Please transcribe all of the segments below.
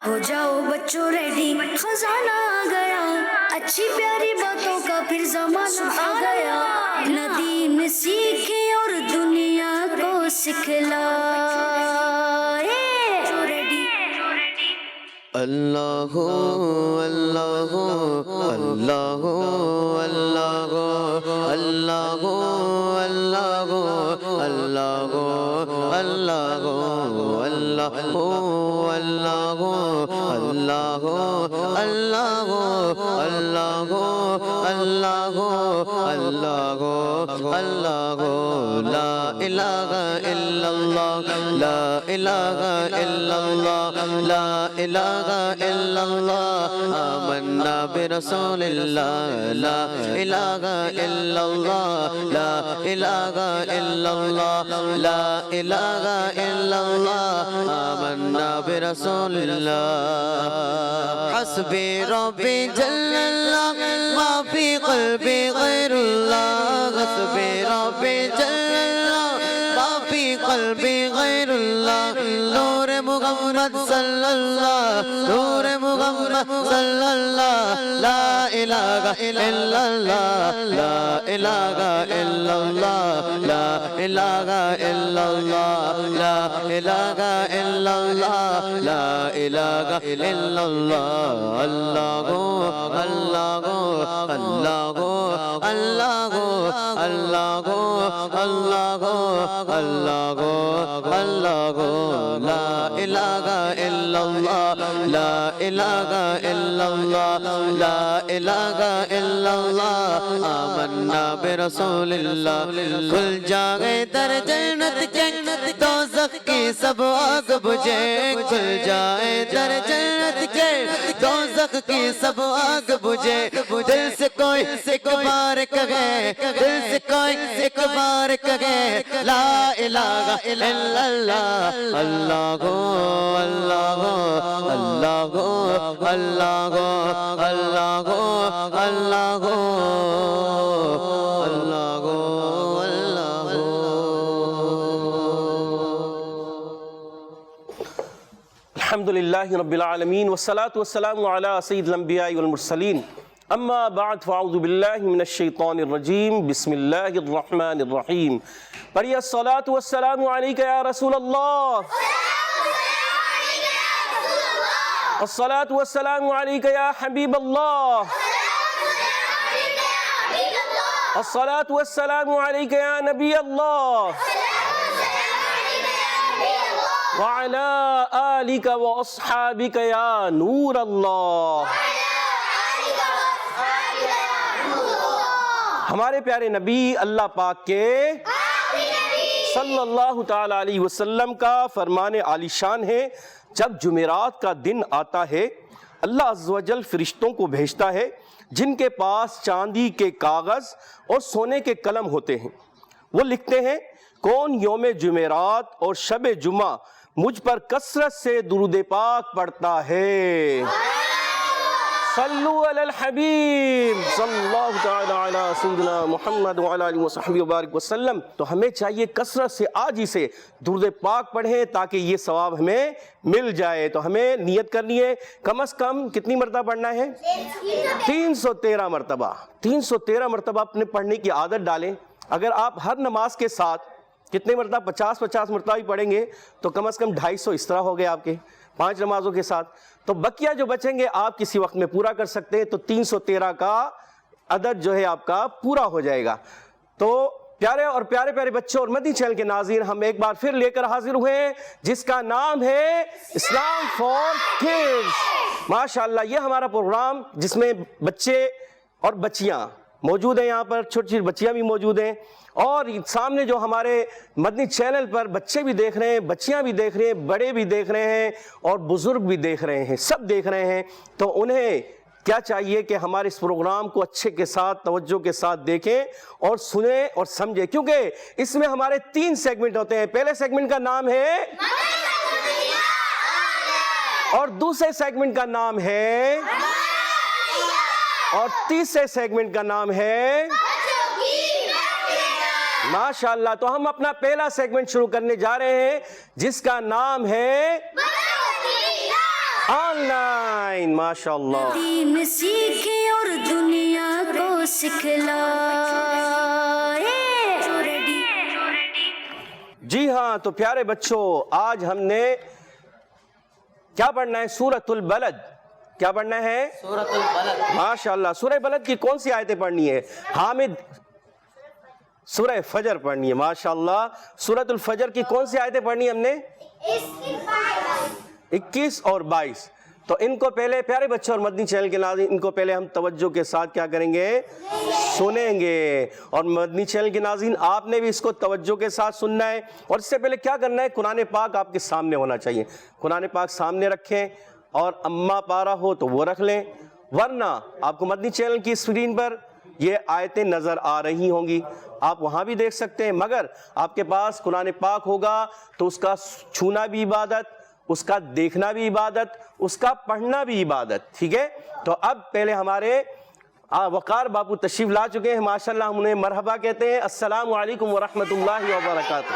ہو جاؤ بچوں ریڈی، خزانہ آ گیا، اچھی پیاری باتوں کا پھر زمانہ آ گیا، ندیم سیکھے اور دنیا کو سکھلائے۔ اللہ اللہ اللہ اللہ اللہ اللہ اللہ اللہ اللہ اللہ اللہ اللہ اللہ اللہ اللہ اللہ لا الہ الا اللہ لا الہ الا اللہ لا الہ الا اللہ آمنا برسول اللہ لا الہ الا اللہ لا الہ الا اللہ لا الہ الا اللہ آمنا برسول اللہ حسبی ربی جل اللہ ما فی قلبی غیر اللہ حسبی ربی جل اللہ ما فی قلبی غیر اللہ نور محمد صلی اللہ نور محمد صلی اللہ لا الہ الا اللہ لا الہ الا اللہ لا الہ الا اللہ لا الہ الا اللہ لا الہ الا اللہ اللہ اللہ اللہ اللہ اللہ اللہ اللہ اللہ لا الہ الا اللہ لا الہ الا اللہ لا الہ الا اللہ آمنا برسول اللہ کھل جائے در جنت کے دوزخ کی سب آگ بجھے کھل جائے در جنت کے دوزخ کی سب آگ بجھے دل سے کوئی ایک بار کہے دل سے کوئی ایک بار کہے لا الہ الا اللہ اللہ اللہ اللہ اللہ اللہ اللہ اللہ الحمد للہ رب العالمین والصلاة والسلام علی سید الانبیاء والمرسلین اما بعد فاعوذ باللہ من الشیطان الرجیم بسم اللہ الرحمن الرحیم پڑھیے الصلاة والسلام علیکہ یا رسول اللہ الصلاة والسلام علیکہ یا حبیب اللہ الصلاة والسلام علیکہ یا نبی اللہ وعلى آلك وأصحابك يا نور اللہ۔ ہمارے پیارے نبی اللہ پاک کے صلی اللہ تعالی علیہ وسلم کا فرمان عالی شان ہے، جب جمعرات کا دن آتا ہے اللہ عز و جل فرشتوں کو بھیجتا ہے جن کے پاس چاندی کے کاغذ اور سونے کے قلم ہوتے ہیں۔ وہ لکھتے ہیں کون یوم جمعرات اور شب جمعہ مجھ پر کثرت سے درود پاک پڑھتا ہے۔ صلو علی الحبیب صلی اللہ تعالی علی سیدنا محمد وعلی آلہ وصحبہ وبارک وسلم۔ تو ہمیں چاہیے کثرت سے آج ہی سے درود پاک پڑھیں تاکہ یہ ثواب ہمیں مل جائے۔ تو ہمیں نیت کرنی ہے کم از کم کتنی مرتبہ پڑھنا ہے؟ 313 مرتبہ 313 مرتبہ اپنے پڑھنے کی عادت ڈالیں۔ اگر آپ ہر نماز کے ساتھ کتنے مرتبہ 50 مرتبہ بھی پڑھیں گے تو کم از کم 250 اس طرح ہو گئے آپ کے 5 نمازوں کے ساتھ، تو بقیہ جو بچیں گے آپ کسی وقت میں پورا کر سکتے ہیں، تو 313 کا عدد جو ہے آپ کا پورا ہو جائے گا۔ تو پیارے اور پیارے بچوں اور مدنی چینل کے ناظرین، ہم ایک بار پھر لے کر حاضر ہوئے ہیں جس کا نام ہے اسلام فار کڈز۔ ماشاءاللہ یہ ہمارا پروگرام جس میں بچے اور بچیاں موجود ہیں، یہاں پر چھوٹی چھوٹی بچیاں بھی موجود ہیں، اور سامنے جو ہمارے مدنی چینل پر بچے بھی دیکھ رہے ہیں، بچیاں بھی دیکھ رہے ہیں، بڑے بھی دیکھ رہے ہیں اور بزرگ بھی دیکھ رہے ہیں، سب دیکھ رہے ہیں۔ تو انہیں کیا چاہیے کہ ہمارے اس پروگرام کو اچھے کے ساتھ توجہ کے ساتھ دیکھیں اور سنیں اور سمجھیں، کیونکہ اس میں ہمارے 3 سیگمنٹ ہوتے ہیں۔ پہلے سیگمنٹ کا نام ہے اور دوسرے سیگمنٹ کا نام ہے اور تیسرے سیگمنٹ کا نام ہے ماشاءاللہ۔ تو ہم اپنا پہلا سیگمنٹ شروع کرنے جا رہے ہیں جس کا نام ہے آن لائن، ماشاء اللہ. دین سیکھے اور دنیا کو سکھلائے. جی ہاں، تو پیارے بچوں آج ہم نے کیا پڑھنا ہے؟ سورۃ البلد. کیا پڑھنا ہے؟ سورۃ البلد. ماشاءاللہ. سورہ بلد کی کون سی آیتیں پڑھنی ہے حامد؟ سورہ فجر پڑھنی ہے. ماشاءاللہ. سورۃ الفجر کی کون سی آیتیں پڑھنی ہے ہم نے؟ 21 اور 22. تو ان کو پہلے پیارے بچوں اور مدنی چینل کے ناظرین، ان کو پہلے ہم توجہ کے ساتھ کیا کریں گے؟ سنیں گے. اور مدنی چینل کے ناظرین آپ نے بھی اس کو توجہ کے ساتھ سننا ہے. اور اس سے پہلے کیا کرنا ہے؟ قرآن پاک آپ کے سامنے ہونا چاہیے. قرآن پاک سامنے رکھیں، اور اما پارہ ہو تو وہ رکھ لیں، ورنہ آپ کو مدنی چینل کی اسکرین پر یہ آیتیں نظر آ رہی ہوں گی، آپ وہاں بھی دیکھ سکتے ہیں. مگر آپ کے پاس قرآن پاک ہوگا تو اس کا چھونا بھی عبادت، اس کا دیکھنا بھی عبادت، اس کا پڑھنا بھی عبادت. ٹھیک ہے؟ تو اب پہلے ہمارے وقار باپو تشریف لا چکے ہیں. ماشاءاللہ ہم انہیں مرحبا کہتے ہیں. السلام علیکم ورحمۃ اللہ وبرکاتہ.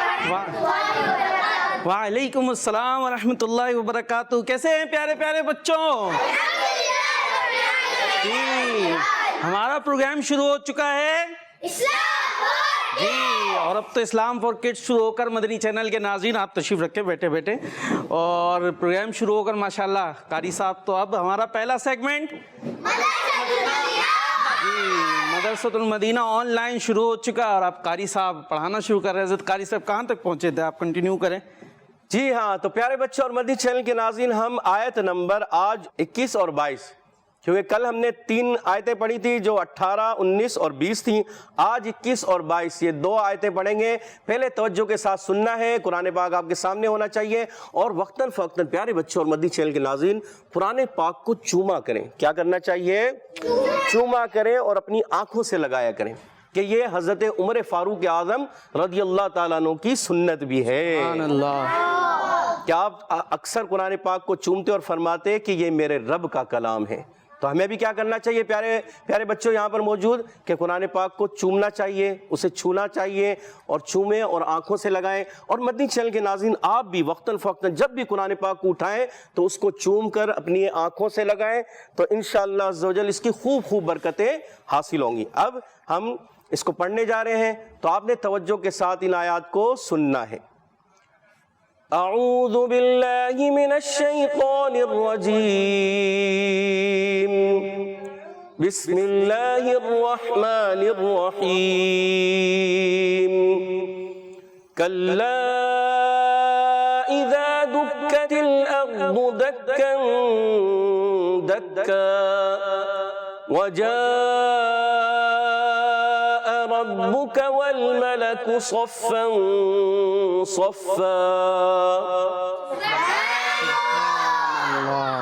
وعلیکم السلام ورحمۃ اللہ وبرکاتہ. کیسے ہیں پیارے پیارے بچوں؟ جی ہمارا پروگرام شروع ہو چکا ہے جی، اور اب تو اسلام فار کڈس شروع ہو کر مدنی چینل کے ناظرین آپ تشریف رکھیں بیٹھے بیٹھے، اور پروگرام شروع ہو کر ماشاءاللہ قاری صاحب تو اب ہمارا پہلا سیگمنٹ مدرسۃ المدینہ آن لائن شروع ہو چکا، اور آپ قاری صاحب پڑھانا شروع کر رہے ہیں. قاری صاحب کہاں تک پہنچے تھے؟ آپ کنٹینیو کریں. جی ہاں، تو پیارے بچوں اور مدنی چینل کے ناظرین ہم آیت نمبر آج 21 اور 22، کیونکہ کل ہم نے 3 آیتیں پڑھی تھی جو 18، 19 اور 20 تھیں. آج 21 اور 22 یہ 2 آیتیں پڑھیں گے. پہلے توجہ کے ساتھ سننا ہے، قرآن پاک آپ کے سامنے ہونا چاہیے، اور وقتاً فوقتاً پیارے بچوں اور مدنی چینل کے ناظرین قرآن پاک کو چوما کریں. کیا کرنا چاہیے؟ چوما کریں اور اپنی آنکھوں سے لگایا کریں، کہ یہ حضرت عمر فاروق اعظم رضی اللہ تعالیٰ عنہ کی سنت بھی ہے. سبحان اللہ. کہ آپ اکثر قرآن پاک کو چومتے اور فرماتے کہ یہ میرے رب کا کلام ہے. تو ہمیں بھی کیا کرنا چاہیے پیارے پیارے بچوں یہاں پر موجود، کہ قرآن پاک کو چومنا چاہیے، اسے چھونا چاہیے، اور چومیں اور آنکھوں سے لگائیں. اور مدنی چینل کے ناظرین آپ بھی وقتاً فوقتاً جب بھی قرآن پاک کو اٹھائیں تو اس کو چوم کر اپنی آنکھوں سے لگائیں، تو انشاءاللہ عز و جل اس کی خوب خوب برکتیں حاصل ہوں گی. اب ہم اس کو پڑھنے جا رہے ہیں، تو آپ نے توجہ کے ساتھ ان آیات کو سننا ہے. اعوذ باللہ من الشیطان الرجیم، بسم اللہ الرحمن الرحیم. کلا اذا دکت الارض دکا دکا وجاء ربك والملك صفا صفا.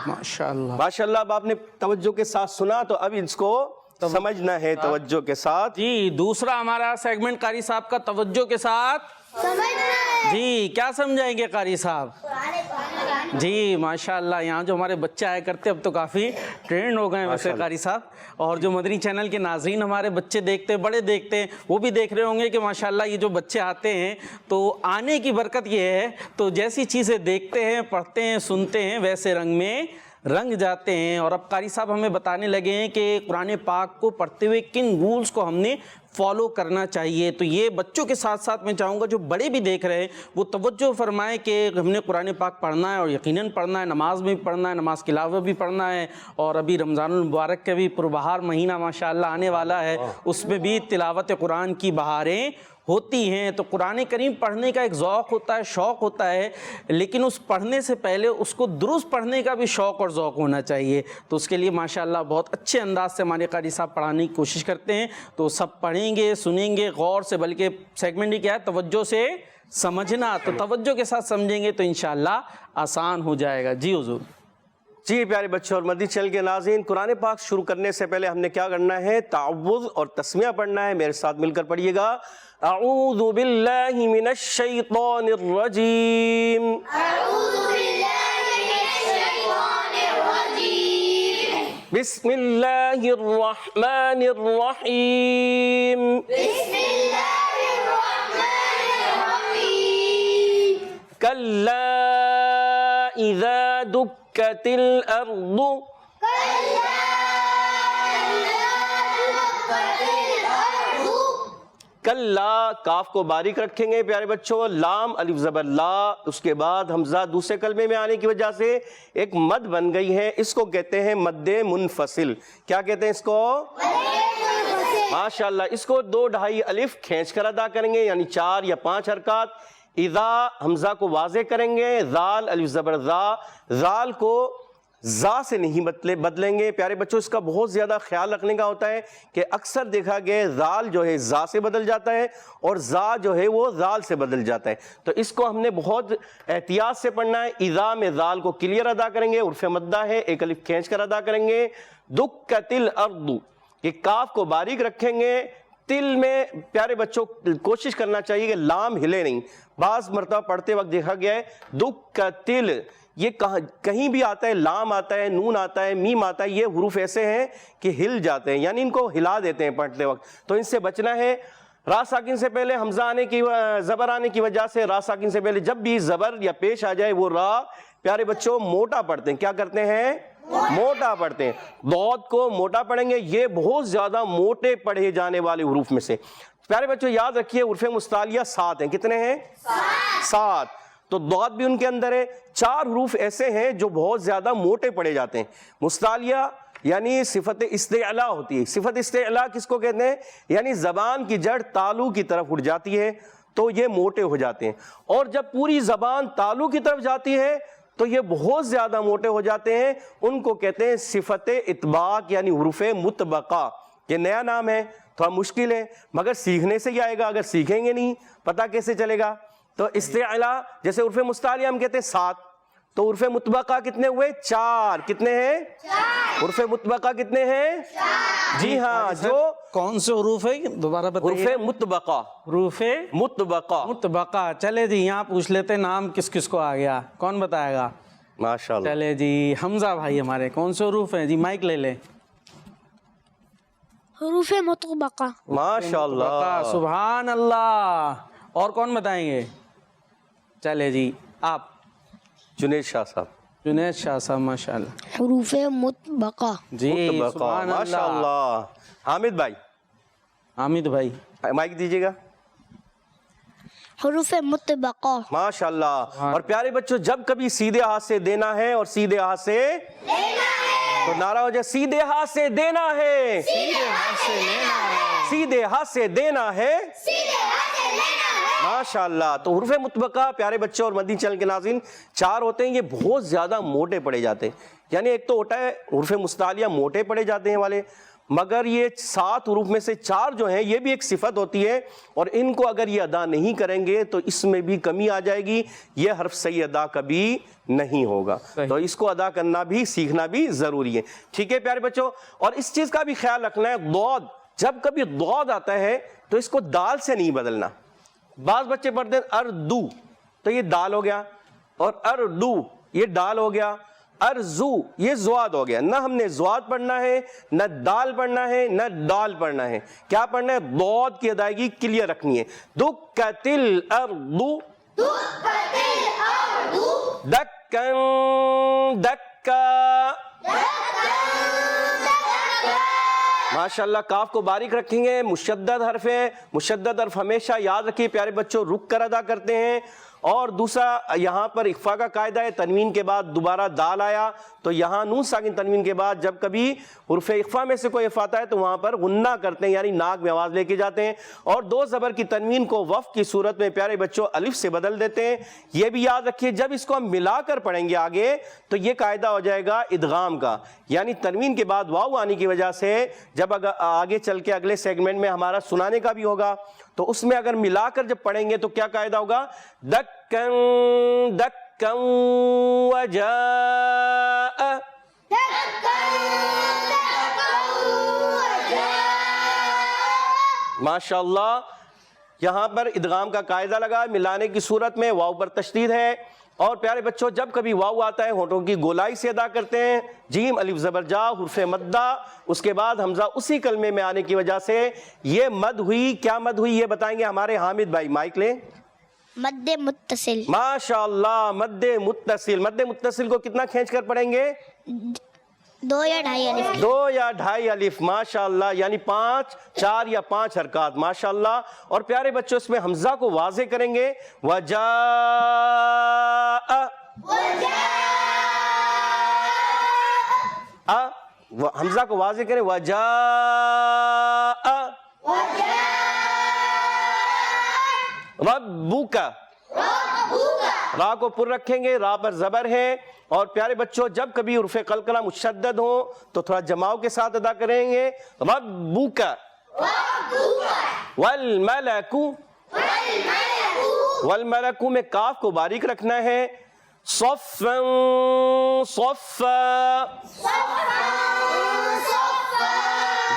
ماشاءاللہ ماشاءاللہ. اب آپ نے توجہ کے ساتھ سنا، تو اب اس کو سمجھنا ہے توجہ کے ساتھ. جی دوسرا ہمارا سیگمنٹ قاری صاحب کا توجہ کے ساتھ جی کیا سمجھائیں گے قاری صاحب؟ جی ماشاءاللہ یہاں جو ہمارے بچے آیا کرتے اب تو کافی ٹرینڈ ہو گئے ہیں ویسے قاری صاحب، اور جو مدنی چینل کے ناظرین ہمارے بچے دیکھتے ہیں، بڑے دیکھتے ہیں، وہ بھی دیکھ رہے ہوں گے کہ ماشاءاللہ یہ جو بچے آتے ہیں تو آنے کی برکت یہ ہے، تو جیسی چیزیں دیکھتے ہیں، پڑھتے ہیں، سنتے ہیں، ویسے رنگ میں رنگ جاتے ہیں. اور اب قاری صاحب ہمیں بتانے لگے ہیں کہ قرآن پاک کو پڑھتے ہوئے کن رولز کو ہم نے فالو کرنا چاہیے. تو یہ بچوں کے ساتھ ساتھ میں چاہوں گا جو بڑے بھی دیکھ رہے ہیں وہ توجہ فرمائیں کہ ہم نے قرآن پاک پڑھنا ہے، اور یقیناً پڑھنا ہے، نماز میں بھی پڑھنا ہے، نماز کے علاوہ بھی پڑھنا ہے. اور ابھی رمضان المبارک کا بھی پربہار مہینہ ماشاءاللہ آنے والا ہے، اس میں بھی تلاوت قرآن کی بہاریں ہوتی ہیں. تو قرآن کریم پڑھنے کا ایک ذوق ہوتا ہے، شوق ہوتا ہے، لیکن اس پڑھنے سے پہلے اس کو درست پڑھنے کا بھی شوق اور ذوق ہونا چاہیے. تو اس کے لیے ماشاءاللہ بہت اچھے انداز سے ہمارے قاری صاحب پڑھانے کی کوشش کرتے ہیں. تو سب پڑھیں گے، سنیں گے غور سے، بلکہ سیگمنٹ ہی کیا ہے توجہ سے سمجھنا. تو توجہ کے ساتھ سمجھیں گے تو انشاءاللہ آسان ہو جائے گا. جی حضور. جی پیارے بچوں اور مدنی چینل کے ناظرین، قرآن پاک شروع کرنے سے پہلے ہم نے کیا کرنا ہے؟ تعوذ اور تسمیہ پڑھنا ہے. میرے ساتھ مل کر پڑھیے گا. اعوذ باللہ من الشیطان الرجیم، اعوذ باللہ من الشیطان الرجیم، بسم اللہ الرحمن الرحیم. بسم اللہ الرحمن الرحیم. کلا اذا دکت دکت الارض، کلا، کاف کو باریک رکھیں گے پیارے بچوں، لام الف زبر لا، اس کے بعد حمزہ دوسرے کلمے میں آنے کی وجہ سے ایک مد بن گئی ہے، اس کو کہتے ہیں مد منفصل۔ کیا کہتے ہیں اس کو؟ ماشاءاللہ، اس کو 2 ڈھائی الف کھینچ کر ادا کریں گے، یعنی 4 یا 5 حرکات۔ اذا، حمزہ کو واضح کریں گے، ذال الف زبر ذا، ذال کو زا سے نہیں بدلیں گے پیارے بچوں۔ اس کا بہت زیادہ خیال رکھنے کا ہوتا ہے کہ اکثر دیکھا گیا ذال جو ہے زا سے بدل جاتا ہے اور زا جو ہے وہ ذال سے بدل جاتا ہے، تو اس کو ہم نے بہت احتیاط سے پڑھنا ہے۔ اذا میں ذال کو کلیئر ادا کریں گے، عرف مدہ ہے، 1 الف کھینچ کر ادا کریں گے۔ دکت الارض، یہ کاف کو باریک رکھیں گے، تل میں پیارے بچوں کوشش کرنا چاہیے کہ لام ہلے نہیں، بعض مرتبہ پڑھتے وقت دیکھا گیا ہے دکتل، یہ کہیں بھی آتا ہے، لام آتا ہے، نون آتا ہے، میم آتا ہے، یہ حروف ایسے ہیں کہ ہل جاتے ہیں، یعنی ان کو ہلا دیتے ہیں پڑھتے وقت، تو ان سے بچنا ہے۔ را ساکن سے پہلے حمزہ آنے کی، زبر آنے کی وجہ سے را ساکن سے پہلے جب بھی زبر یا پیش آ جائے وہ را پیارے بچوں موٹا پڑھتے ہیں۔ کیا کرتے ہیں؟ موٹا پڑھتے ہیں۔ ضاد کو موٹا پڑھیں گے، یہ بہت زیادہ موٹے پڑھے جانے والے حروف میں سے۔ پیارے بچوں یاد رکھیے حروف مستعلیہ 7 ہیں، کتنے ہیں؟ 7، تو ضاد بھی ان کے اندر ہے۔ 4 حروف ایسے ہیں جو بہت زیادہ موٹے پڑھے جاتے ہیں۔ مستعلیہ یعنی صفت استعلاء ہوتی ہے۔ صفت استعلاء کس کو کہتے ہیں؟ یعنی زبان کی جڑ تالو کی طرف اٹھ جاتی ہے تو یہ موٹے ہو جاتے ہیں، اور جب پوری زبان تالو کی طرف جاتی ہے تو یہ بہت زیادہ موٹے ہو جاتے ہیں، ان کو کہتے ہیں صفت اطباق یعنی حروف مطبقہ۔ یہ نیا نام ہے، تھوڑا مشکل ہے مگر سیکھنے سے ہی آئے گا، اگر سیکھیں گے نہیں پتہ کیسے چلے گا؟ تو استعلاء جیسے عرف مستعلیہ ہم کہتے ہیں 7، تو عرف مطبقہ کتنے ہوئے؟ 4۔ کتنے ہیں؟ عرف مطبقہ کتنے ہیں؟ جی ہاں، جو کون سے حروف ہے دوبارہ بتائیے؟ عرف مطبقہ، حروف مطبقہ، مطبقہ۔ چلے جی یہاں پوچھ لیتے نام کس کس کو آ گیا، کون بتائے گا؟ ماشاءاللہ۔ چلے جی حمزہ بھائی ہمارے کون سے حروف ہیں جی؟ مائک لے لیں۔ حروف مطبقہ۔ ماشاءاللہ، سبحان اللہ۔ اور کون بتائیں گے؟ چلے جی آپ، جنید شاہ صاحب۔ جنید شاہ صاحب ماشاءاللہ۔ حروف مطبقہ۔ جی مطبقہ، سبحان اللہ۔ ماشاءاللہ۔ حامد بھائی حامد بھائی مائک دیجیے گا۔ حروف مطبقہ۔ ماشاءاللہ۔ اور پیارے بچوں جب کبھی سیدھے ہاتھ سے دینا ہے اور سیدھے ہاتھ سے تو نعرہ ہو جائے سیدھے ہاتھ سے دینا ہے، سیدھے ہاتھ سے لینا ہے، سیدھے ہاتھ سے دینا ہے، ماشاءاللہ۔ تو حروف مطبقہ پیارے بچوں اور مدنی چینل کے ناظرین 4 ہوتے ہیں، یہ بہت زیادہ موٹے پڑے جاتے ہیں، یعنی ایک تو ہوتا ہے حروف مستعلیہ موٹے پڑے جاتے ہیں والے، مگر یہ 7 حروف میں سے 4 جو ہیں یہ بھی ایک صفت ہوتی ہے، اور ان کو اگر یہ ادا نہیں کریں گے تو اس میں بھی کمی آ جائے گی، یہ حرف صحیح ادا کبھی نہیں ہوگا، تو اس کو ادا کرنا بھی سیکھنا بھی ضروری ہے، ٹھیک ہے پیارے بچوں۔ اور اس چیز کا بھی خیال رکھنا ہے، ضاد جب کبھی ضاد آتا ہے تو اس کو دال سے نہیں بدلنا۔ بعض بچے پڑھتے ہیں اردو تو یہ دال ہو گیا، اور اردو یہ دال ہو گیا، ارزو یہ زواد ہو گیا، نہ ہم نے زواد پڑھنا ہے، نہ دال پڑھنا ہے، نہ دال پڑھنا ہے، کیا پڑھنا ہے؟ ضاد کی ادائیگی کلیئر رکھنی ہے۔ دکت الارض، دکن دکا، ماشاءاللہ۔ کاف کو باریک رکھیں گے، مشدد حرف ہے، مشدد حرف ہمیشہ یاد رکھیے پیارے بچوں رک کر ادا کرتے ہیں۔ اور دوسرا یہاں پر اخفا کا قاعدہ ہے، تنوین کے بعد دوبارہ دال آیا تو یہاں نون ساکن تنوین کے بعد جب کبھی حرف اخفا میں سے کوئی حرف آتا ہے تو وہاں پر غنہ کرتے ہیں، یعنی ناک میں آواز لے کے جاتے ہیں، اور 2 زبر کی تنوین کو وقف کی صورت میں پیارے بچوں الف سے بدل دیتے ہیں۔ یہ بھی یاد رکھیے جب اس کو ہم ملا کر پڑھیں گے آگے تو یہ قاعدہ ہو جائے گا ادغام کا، یعنی تنوین کے بعد واو آنے کی وجہ سے جب آگے چل کے اگلے سیگمنٹ میں ہمارا سنانے کا بھی ہوگا تو اس میں اگر ملا کر جب پڑھیں گے تو کیا قاعدہ ہوگا؟ دکن دکن وجاء، ماشاءاللہ۔ یہاں پر ادغام کا قاعدہ لگا، ملانے کی صورت میں واو پر تشدید ہے، اور پیارے بچوں جب کبھی واو آتا ہے ہونٹوں کی گولائی سے ادا کرتے ہیں، جیم الف زبر جا حرف مدہ، اس کے بعد حمزہ اسی کلمے میں آنے کی وجہ سے یہ مد ہوئی۔ کیا مد ہوئی یہ بتائیں گے ہمارے حامد بھائی، مائک لیں۔ مد متصل. ماشاء اللہ. مد متصل. مد متصل کو کتنا کھینچ کر پڑھیں گے؟ 2 یا 2.5 الف. 2 یا 2.5 الف. ماشاء اللہ. یعنی 5 4 یا 5 حرکات. ماشاء اللہ. اور پیارے بچوں اس میں حمزہ کو واضح کریں گے. وجاء. حمزہ کو واضح کریں. وجاء. ربک. را کو پر رکھیں گے. را پر زبر ہے. اور پیارے بچوں جب کبھی حروف قلقلہ مشدد ہوں تو تھوڑا جماؤ کے ساتھ ادا کریں گے. ربک. والملک. والملک میں کاف کو باریک رکھنا ہے. صفا صفا.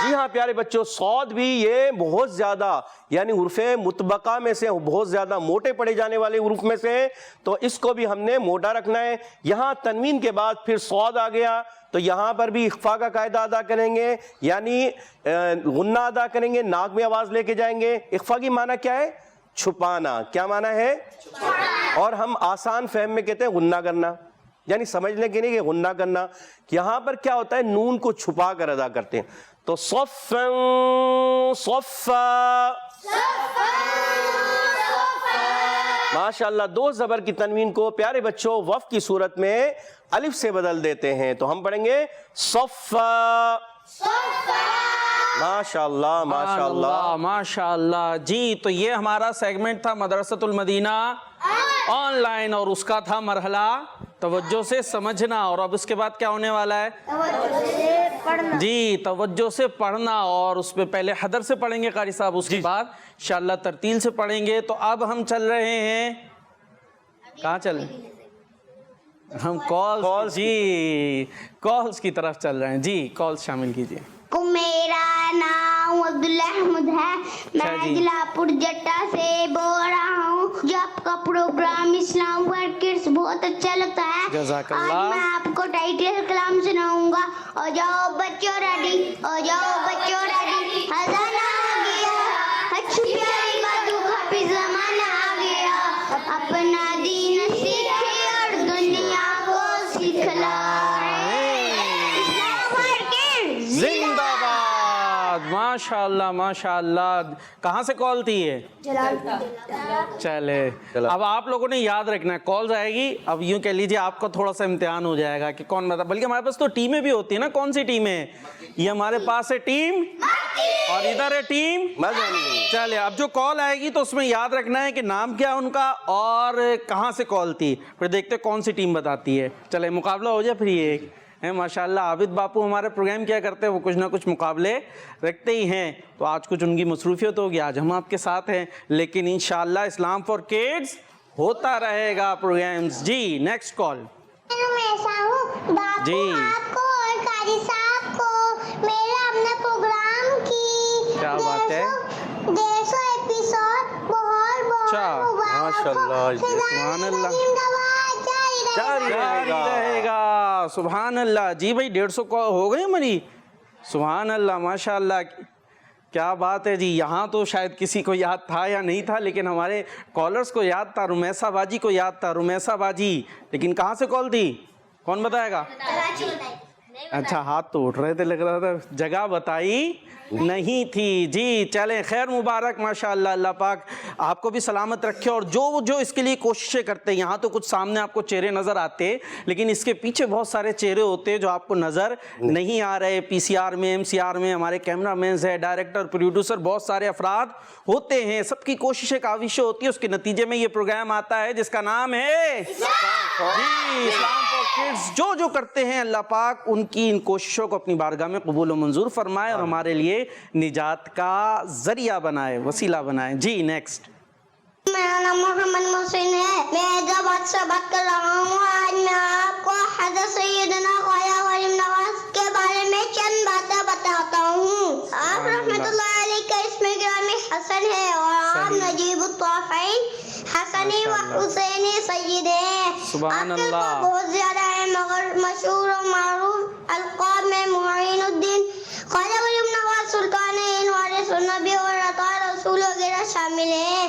جی ہاں پیارے بچوں صاد بھی یہ بہت زیادہ یعنی حروف مطبقہ میں سے بہت زیادہ موٹے پڑے جانے والے حروف میں سے تو اس کو بھی ہم نے موٹا رکھنا ہے. یہاں تنوین کے بعد پھر صاد آ گیا تو یہاں پر بھی اخفا کا قاعدہ ادا کریں گے یعنی غنہ ادا کریں گے. ناک میں آواز لے کے جائیں گے. اخفا کی معنی کیا ہے؟ چھپانا. کیا معنی ہے؟ اور ہم آسان فہم میں کہتے ہیں غنہ کرنا یعنی سمجھنے کے نہیں کہ غنہ کرنا. یہاں پر کیا ہوتا ہے نون کو چھپا کر ادا کرتے ہیں. تو صفا صفا. ماشاءاللہ. 2 زبر کی تنوین کو پیارے بچوں وقف کی صورت میں الف سے بدل دیتے ہیں تو ہم پڑھیں گے صفا. ماشاءاللہ ماشاءاللہ ماشاءاللہ. جی تو یہ ہمارا سیگمنٹ تھا مدرسۃ المدینہ آن لائن اور اس کا تھا مرحلہ توجہ سے سمجھنا. اور اب اس کے بعد کیا ہونے والا ہے؟ جی توجہ سے پڑھنا. اور اس پہ پہلے حدر سے پڑھیں گے قاری صاحب اس کے بعد انشاءاللہ ترتیل سے پڑھیں گے. تو اب ہم چل رہے ہیں کہاں چل رہے ہیں؟ ہم کالز. جی کالز کی طرف چل رہے ہیں. جی کالز شامل کیجئے. میرا نام عبداللہ احمد ہے. میں ضلع پرجٹا سے بول رہا ہوں. جو آپ کا پروگرام اسلام ورکرز بہت اچھا لگتا ہے. جزاک اللہ. آج میں آپ کو ٹائٹل کلام سناؤں گا. اور جاؤ بچوں ریڈی. اور جاؤ بچوں ریڈی. خزانہ آ گیا. اچھی پیاری باتوں کا بھی زمانہ آ گیا. اپنا دین سیکھے اور دنیا کو سکھلائے. زندہ باد. ماشاءاللہ ماشاءاللہ. کہاں سے کال تھی یہ؟ چلے اب آپ لوگوں نے یاد رکھنا ہے کالز آئے گی. اب یوں کہہ لیجیے آپ کا تھوڑا سا امتحان ہو جائے گا کہ کون بتا. بلکہ ہمارے پاس تو ٹیمیں بھی ہوتی ہیں نا. کون سی ٹیمیں؟ یہ ہمارے پاس ہے ٹیم اور ادھر ہے ٹیم. چلے اب جو کال آئے گی تو اس میں یاد رکھنا ہے کہ نام کیا ان کا اور کہاں سے کال تھی. پھر دیکھتے کون سی ٹیم بتاتی ہے. چلے مقابلہ ہو جائے پھر. یہ ایک ہے ماشاءاللہ عابد باپو ہمارے پروگرام کیا کرتے ہیں وہ کچھ نہ کچھ مقابلے رکھتے ہی ہیں. تو آج کچھ ان کی مصروفیت ہوگی. آج ہم آپ کے ساتھ ہیں لیکن انشاءاللہ اسلام فار کڈز ہوتا رہے گا پروگرامز. جی نیکسٹ کال. جی آپ کو اور قاری صاحب کو میرا اپنا پروگرام کی کیا بات ہے 150 ایپیسوڈ بہت ماشاءاللہ. سبحان اللہ. جاری رہے گا. سبحان اللہ. جی بھائی 150 ہو گئی ہماری. سبحان اللہ ماشاءاللہ. کیا بات ہے جی. یہاں تو شاید کسی کو یاد تھا یا نہیں تھا لیکن ہمارے کالرز کو یاد تھا. رمیسہ باجی کو یاد تھا. رمیسہ باجی لیکن کہاں سے کال تھی کون بتائے گا؟ اچھا ہاتھ تو اٹھ رہے تھے لگ رہا تھا. جگہ بتائی نہیں تھی. جی چلیں خیر مبارک ماشاءاللہ. اللہ پاک آپ کو بھی سلامت رکھے. اور جو اس کے لیے کوششیں کرتے ہیں. یہاں تو کچھ سامنے آپ کو چہرے نظر آتے لیکن اس کے پیچھے بہت سارے چہرے ہوتے ہیں جو آپ کو نظر نہیں آ رہے. پی سی آر میں ایم سی آر میں ہمارے کیمرہ مینز ہے ڈائریکٹر پروڈیوسر بہت سارے افراد ہوتے ہیں. سب کی کوششیں کاوشیں ہوتی ہیں. اس کے نتیجے میں یہ پروگرام آتا ہے جس کا نام ہے جی اسلام فار کڈز. جو کرتے ہیں اللہ پاک ان کی ان کوششوں کو اپنی بارگاہ میں قبول و منظور فرمائے اور ہمارے لیے نجات کا ذریعہ بنائے وسیلہ بنائے. جی نیکسٹ. میرا نام محمد محسن ہے. میں حیدرآباد سے بات کر رہا ہوں. آج میں آپ کو حضرت سیدنا خواجہ غریب نواز کے بارے میں چند باتیں بتاتا ہوں. آپ رحمت اللہ علیہ کا اسم گرامی حسن ہے اور آپ نجیب الطرفین حسنی و حسینی سید ہیں. سبحان اللہ. آپ بہت زیادہ ہے مگر مشہور و معروف القاب میں معین الدین خواجہ غریب نواز سلطان ہند وارث النبی اور عطا رسول وغیرہ شامل ہیں.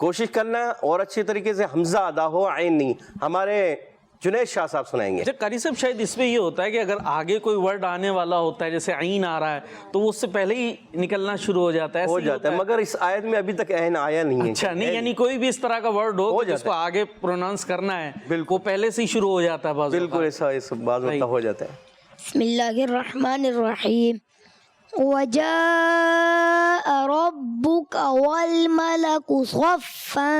کوشش کرنا اور اچھی طریقے سے حمزہ ادا ہو، عین نہیں. ہمارے جنید شاہ صاحب سنائیں گے. اچھا قاری صاحب شاید اس میں یہ ہوتا ہے کہ اگر آگے کوئی ورڈ آنے والا ہوتا ہے جیسے عین آ رہا ہے تو وہ اس سے پہلے ہی نکلنا شروع ہو جاتا ہے. ہو جاتا ہے مگر اس آیت میں ابھی تک عین آیا نہیں ہے. اچھا نہیں، یعنی کوئی بھی اس طرح کا ورڈ ہو جس کو آگے پروناؤنس کرنا ہے وہ پہلے سے ہی شروع ہو جاتا ہے. بالکل ایسا اس بعض وقت ہو جاتا ہے. بسم اللہ الرحمن الرحیم. وجاء ربك والملك صفا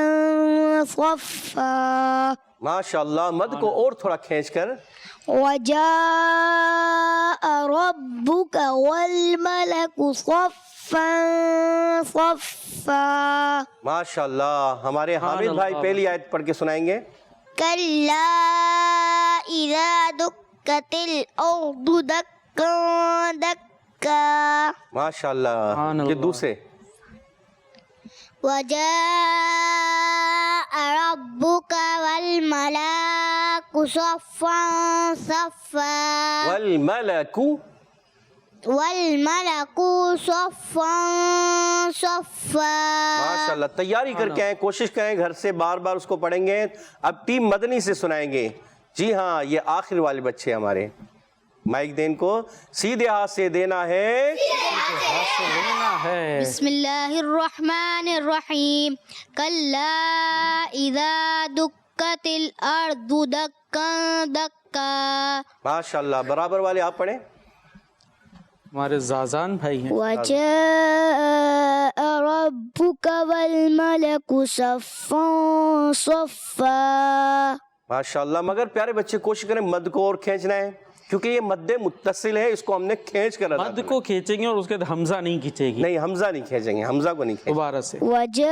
صفا. ماشاء اللہ، مد کو اور تھوڑا کھینچ کر. وجاء ربك والملك صفا صفا. ماشاء اللہ. ہمارے حامد بھائی پہلی آیت پڑھ کے سنائیں گے. كلا إذا دكت الأرض دكا دكا. ماشاء اللہ. یہ دوسرے. وجاء ربك والملك صفا صفا. والملک صفا صفا. ماشاء اللہ. تیاری کر کے آئیں، کوشش کریں گھر سے بار بار اس کو پڑھیں گے. اب ٹیم مدنی سے سنائیں گے. جی ہاں، یہ آخر والے بچے ہمارے. مائک دین کو سیدھے ہاتھ سے دینا ہے. بسم اللہ الرحمن الرحیم. کلا اذا دکت الارض دکا دکا. ماشاء اللہ. برابر والے آپ پڑھیں. ہمارے زازان بھائی ہیں. وجاء ربك والملك صفا صفا. ماشاء اللہ. مگر پیارے بچے کوشش کریں مد کو اور کھینچنا ہے کیونکہ یہ مد متصل ہے، اس کو ہم نے کھینچ کر ادا مد کو کھینچیں گے اور اس کے بعد حمزہ نہیں کھینچے گی. نہیں، حمزہ نہیں کھینچیں گے، حمزہ کو نہیں کھینچیں. دوبارہ سے. وجاء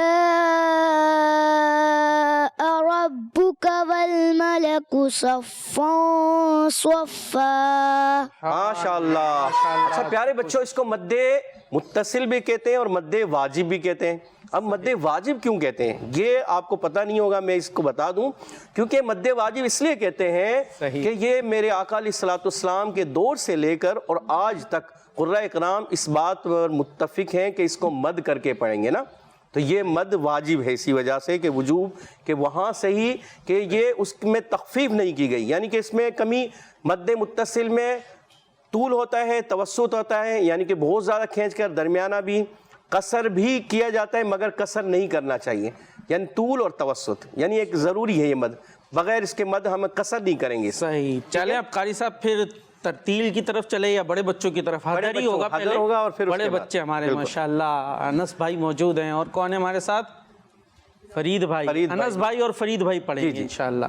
ربك والملك صفا صفا. ماشاء اللہ. اچھا پیارے بچوں، اس کو مد متصل بھی کہتے ہیں اور مد واجب بھی کہتے ہیں. اب مد واجب کیوں کہتے ہیں یہ آپ کو پتہ نہیں ہوگا، میں اس کو بتا دوں. کیونکہ مد واجب اس لیے کہتے ہیں کہ یہ میرے آقا علیہ الصلوۃ والسلام کے دور سے لے کر اور آج تک قرۂ اکرام اس بات پر متفق ہیں کہ اس کو مد کر کے پڑھیں گے نا، تو یہ مد واجب ہے اسی وجہ سے کہ وجوب کہ وہاں سے ہی کہ یہ اس میں تخفیف نہیں کی گئی، یعنی کہ اس میں کمی. مد متصل میں طول ہوتا ہے، توسط ہوتا ہے، یعنی کہ بہت زیادہ کھینچ کر، درمیانہ بھی، قصر بھی کیا جاتا ہے مگر قصر نہیں کرنا چاہیے. یعنی طول اور توسط، یعنی ایک ضروری ہے یہ مد، بغیر اس کے مد ہم قصر نہیں کریں گے. صحیح. چلیں اب قاری صاحب پھر ترتیل کی طرف چلے یا بڑے بچوں کی طرف؟ حضر ہی ہوگا پہلے اور پھر بڑے بچے ہمارے. ماشاءاللہ انس بھائی موجود ہیں. اور کون ہے ہمارے ساتھ؟ فرید بھائی. انس بھائی اور فرید بھائی پڑھیں گے انشاءاللہ.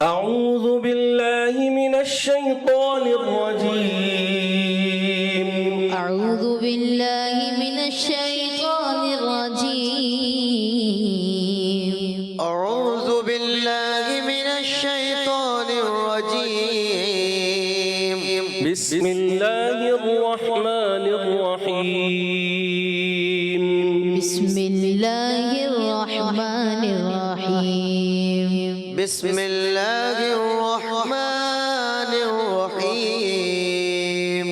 اعوذ باللہ من الشیطان الرجیم. اعوذ باللہ من الشیطان الرجیم. اعوذ باللہ من الشیطان الرجیم. بسم اللہ الرحمن الرحیم. بسم اللہ الرحمن الرحیم. بسم اللہ الرحمن الرحیم.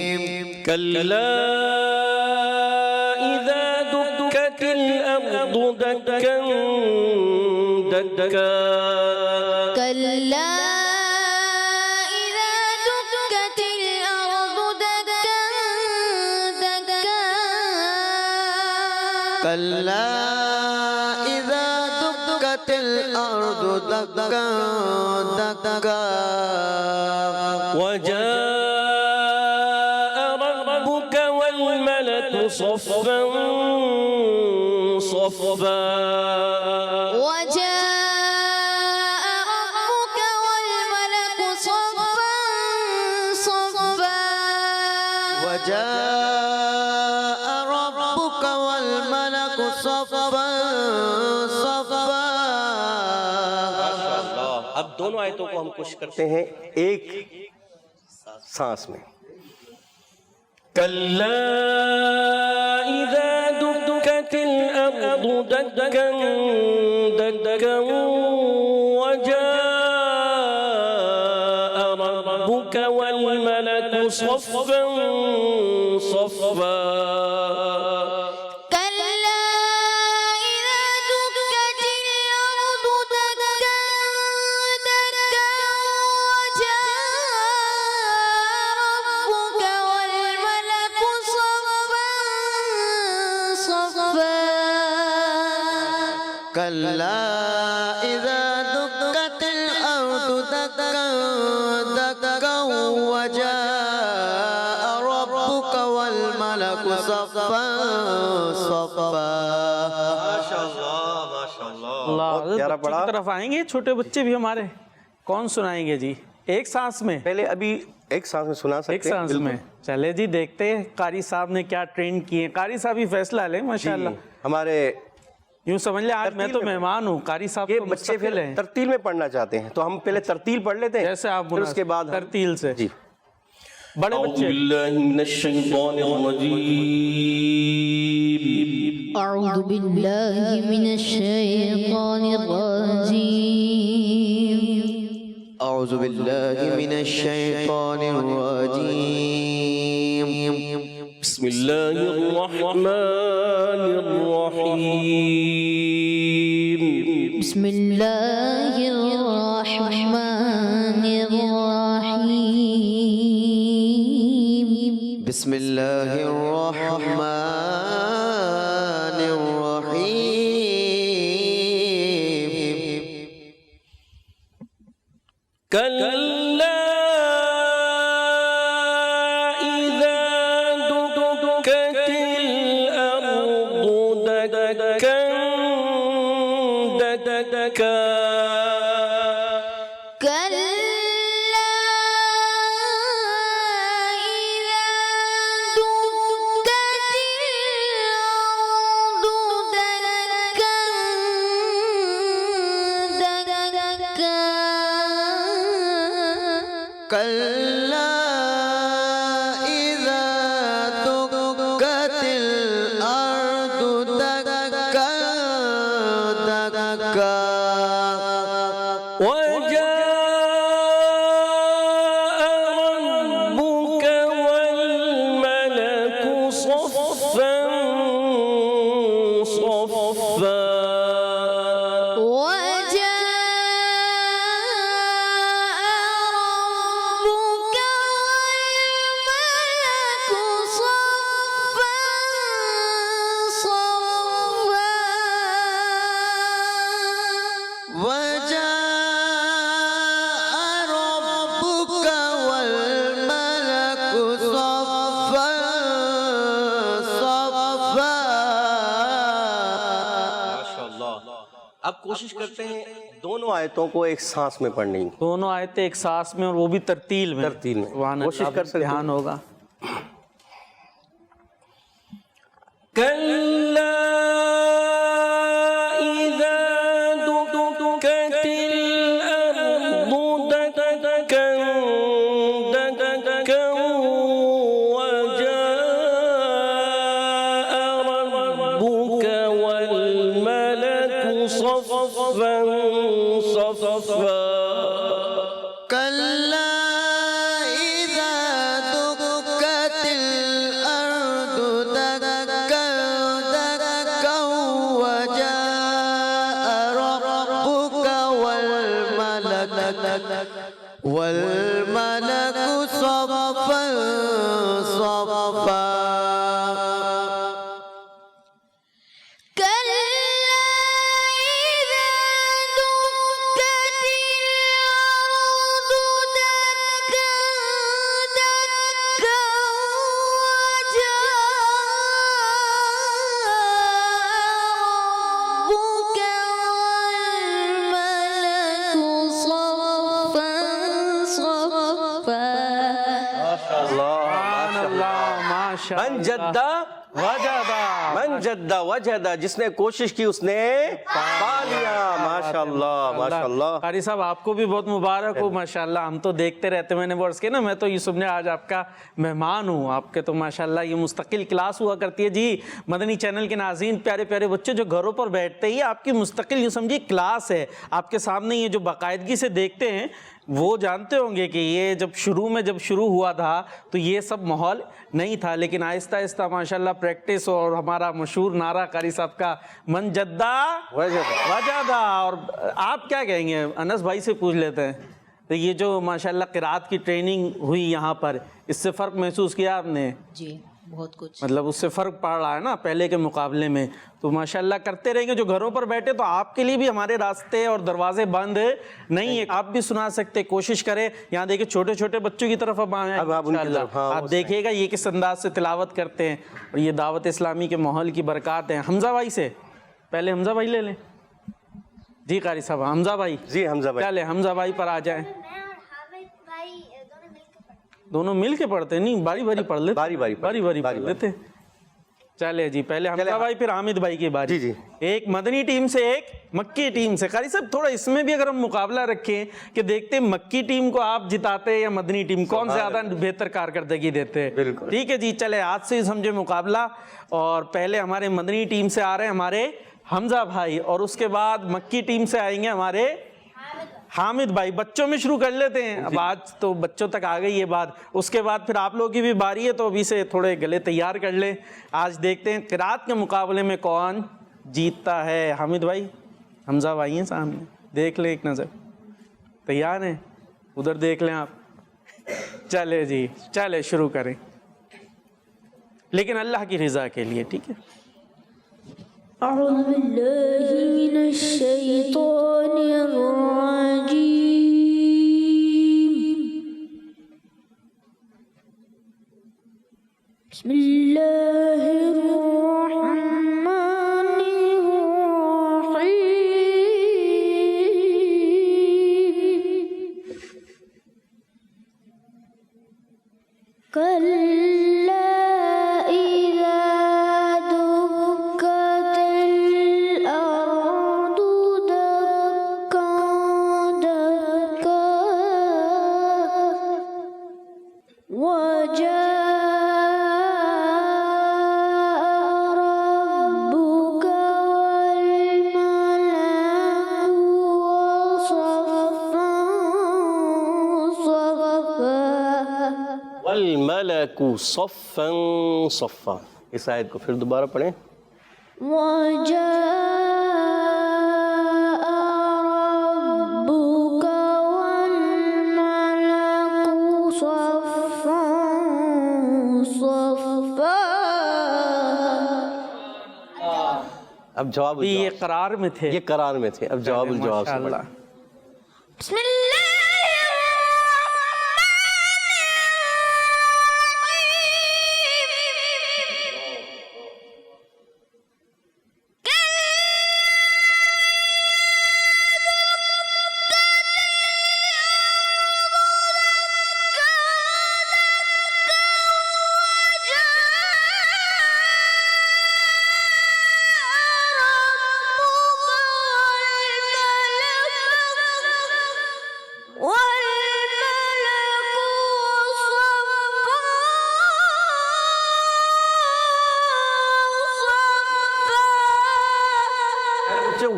کلا اذا دکت الارض دکا دکا. کلا اذا دکت الارض دکا دکا. کلا اذا دکت الارض دکا دکا. وجاء ربك والملك صفا صفا. وجاء ربك والملك صفا صفا. وجاء ربك والملك صفا صفا. اب دونوں آیتوں کو ہم کوشش کرتے ہیں ایک سانس میں. کلا اذا دکت الارض دکا دکا. وجاء ربك والملك صفا صفا. كلا كلا إذا دكت الأرض دكا دكا وجاء ربك والملك صفا صفا. اللہ پیارا بچوں پڑھا. کی طرف آئیں گے چھوٹے بچے بھی ہمارے. کون سنائیں گے جی؟ ایک سانس میں؟ پہلے ابھی ایک سانس میں سنا سکتے ایک ہیں؟ سانس میں. چلے جی دیکھتے ہیں قاری صاحب نے کیا ٹرین کیے. قاری صاحب ہی فیصلہ لیں ماشاءاللہ. ہمارے یوں سمجھ لیں آج میں تو مہمان ہوں، قاری صاحب یہ تو بچے مستقل پھر ہیں. ترتیل میں پڑھنا چاہتے ہیں تو ہم پہلے ترتیل پڑھ لیتے ہیں جیسے آپ پھر اس کے بعد ترتیل سے. جی. بڑے بچے. أعوذ بالله من الشيطان الرجيم. أعوذ بالله من الشيطان الرجيم. بسم الله الرحمن الرحيم. بسم الله الرحمن الرحيم. بسم الله الرحمن الرحيم. كلا إذا دكت الأرض دكا دكا كلا إذا دكت الأرض دكا دكا. كلا إذا دكت الأرض دكا دكا وجاء ربك والملك صفا صفا. وجاء ربك والملك صفا صفا. وجاء ربك والملك صفا صفا. اب کوشش کرتے ہیں دونوں آیتوں کو ایک سانس میں پڑھنے کی. دونوں آیتیں ایک سانس میں اور وہ بھی ترتیل میں. ترتیل میں. سبحان اللہ. کوشش کر سکتے ہیں. دھیان ہوگا. كلا إذا دكت الأرض دكا دكا وجاء ربك والملك صفا صفا. كلا إذا دكت الأرض دكا دكا وجاء ربك والملك صفا صفا. كلا إذا دكت الأرض دكا دكا من جدہ وجدہ، من جدہ وجدہ، جس نے کوشش کی اس نے پا لیا. ماشاءاللہ ماشاءاللہ. قاری صاحب آپ کو بھی بہت مبارک ہو. ماشاءاللہ ہم تو دیکھتے رہتے. میں نے ورڈز کے نا، میں تو یوسف نے آج آپ کا مہمان ہوں. آپ کے تو ماشاءاللہ یہ مستقل کلاس ہوا کرتی ہے. جی مدنی چینل کے ناظرین، پیارے پیارے بچے جو گھروں پر بیٹھتے ہی آپ کی مستقل یوں سمجھیے کلاس ہے. آپ کے سامنے یہ جو باقاعدگی سے دیکھتے ہیں وہ جانتے ہوں گے کہ یہ جب شروع ہوا تھا تو یہ سب ماحول نہیں تھا، لیکن آہستہ آہستہ ماشاءاللہ پریکٹس اور ہمارا مشہور نعرہ قاری صاحب کا من جدہ وجدہ. اور آپ کیا کہیں گے؟ انس بھائی سے پوچھ لیتے ہیں. تو یہ جو ماشاءاللہ قرات کی ٹریننگ ہوئی یہاں پر، اس سے فرق محسوس کیا آپ نے؟ جی بہت کچھ مطلب اس سے فرق پڑ رہا ہے نا پہلے کے مقابلے میں. تو ماشاءاللہ کرتے رہیں گے. جو گھروں پر بیٹھے تو آپ کے لیے بھی ہمارے راستے اور دروازے بند نہیں ہے, آپ بھی سنا سکتے, کوشش کریں. یہاں دیکھیں چھوٹے چھوٹے بچوں کی طرف اب آئیں انشاءاللہ. آپ دیکھیے گا یہ کس انداز سے تلاوت کرتے ہیں, اور یہ دعوت اسلامی کے ماحول کی برکات ہیں. حمزہ بھائی سے پہلے حمزہ بھائی لے لیں. جی قاری صاحب حمزہ بھائی, جی حمزہ بھائی, چلے حمزہ بھائی پر آ جائیں. دونوں مل کے پڑھتے ہیں, نہیں باری باری پڑھ لیتے, باری باری پڑھ لیتے. چلے جی پہلے حمزہ بھائی پھر حامد بھائی کی باری. جی ایک مدنی ٹیم سے ایک مکی ٹیم سے. قاری صاحب تھوڑا اس میں بھی اگر ہم مقابلہ رکھیں کہ دیکھتے ہیں مکی ٹیم کو آپ جتاتے یا مدنی ٹیم, کون زیادہ بہتر کارکردگی دیتے ہیں. ٹھیک ہے جی, چلے آج سے سمجھے مقابلہ. اور پہلے ہمارے مدنی ٹیم سے آ رہے ہیں ہمارے حمزہ بھائی, اور اس کے بعد مکی ٹیم سے آئیں گے ہمارے حامد بھائی. بچوں میں شروع کر لیتے ہیں, اب آج تو بچوں تک آ گئی یہ بات. اس کے بعد پھر آپ لوگوں کی بھی باری ہے, تو ابھی سے تھوڑے گلے تیار کر لیں. آج دیکھتے ہیں قرات کے مقابلے میں کون جیتتا ہے. حامد بھائی حمزہ بھائی ہیں سامنے, دیکھ لیں ایک نظر. تیار ہیں؟ ادھر دیکھ لیں آپ. چلے جی چلے شروع کریں, لیکن اللہ کی رضا کے لیے. ٹھیک ہے. أعوذ بالله من الشيطان الرجيم بسم الله الرحمن الرحيم كلا والملك صفا صفا. اس آیت کو پھر دوبارہ پڑھیں. وجاء ربك والملك صفا صفا. اب جواب یہ قرار میں تھے, یہ قرار میں تھے, اب جواب الجواب سے پڑھیں. بسم اللہ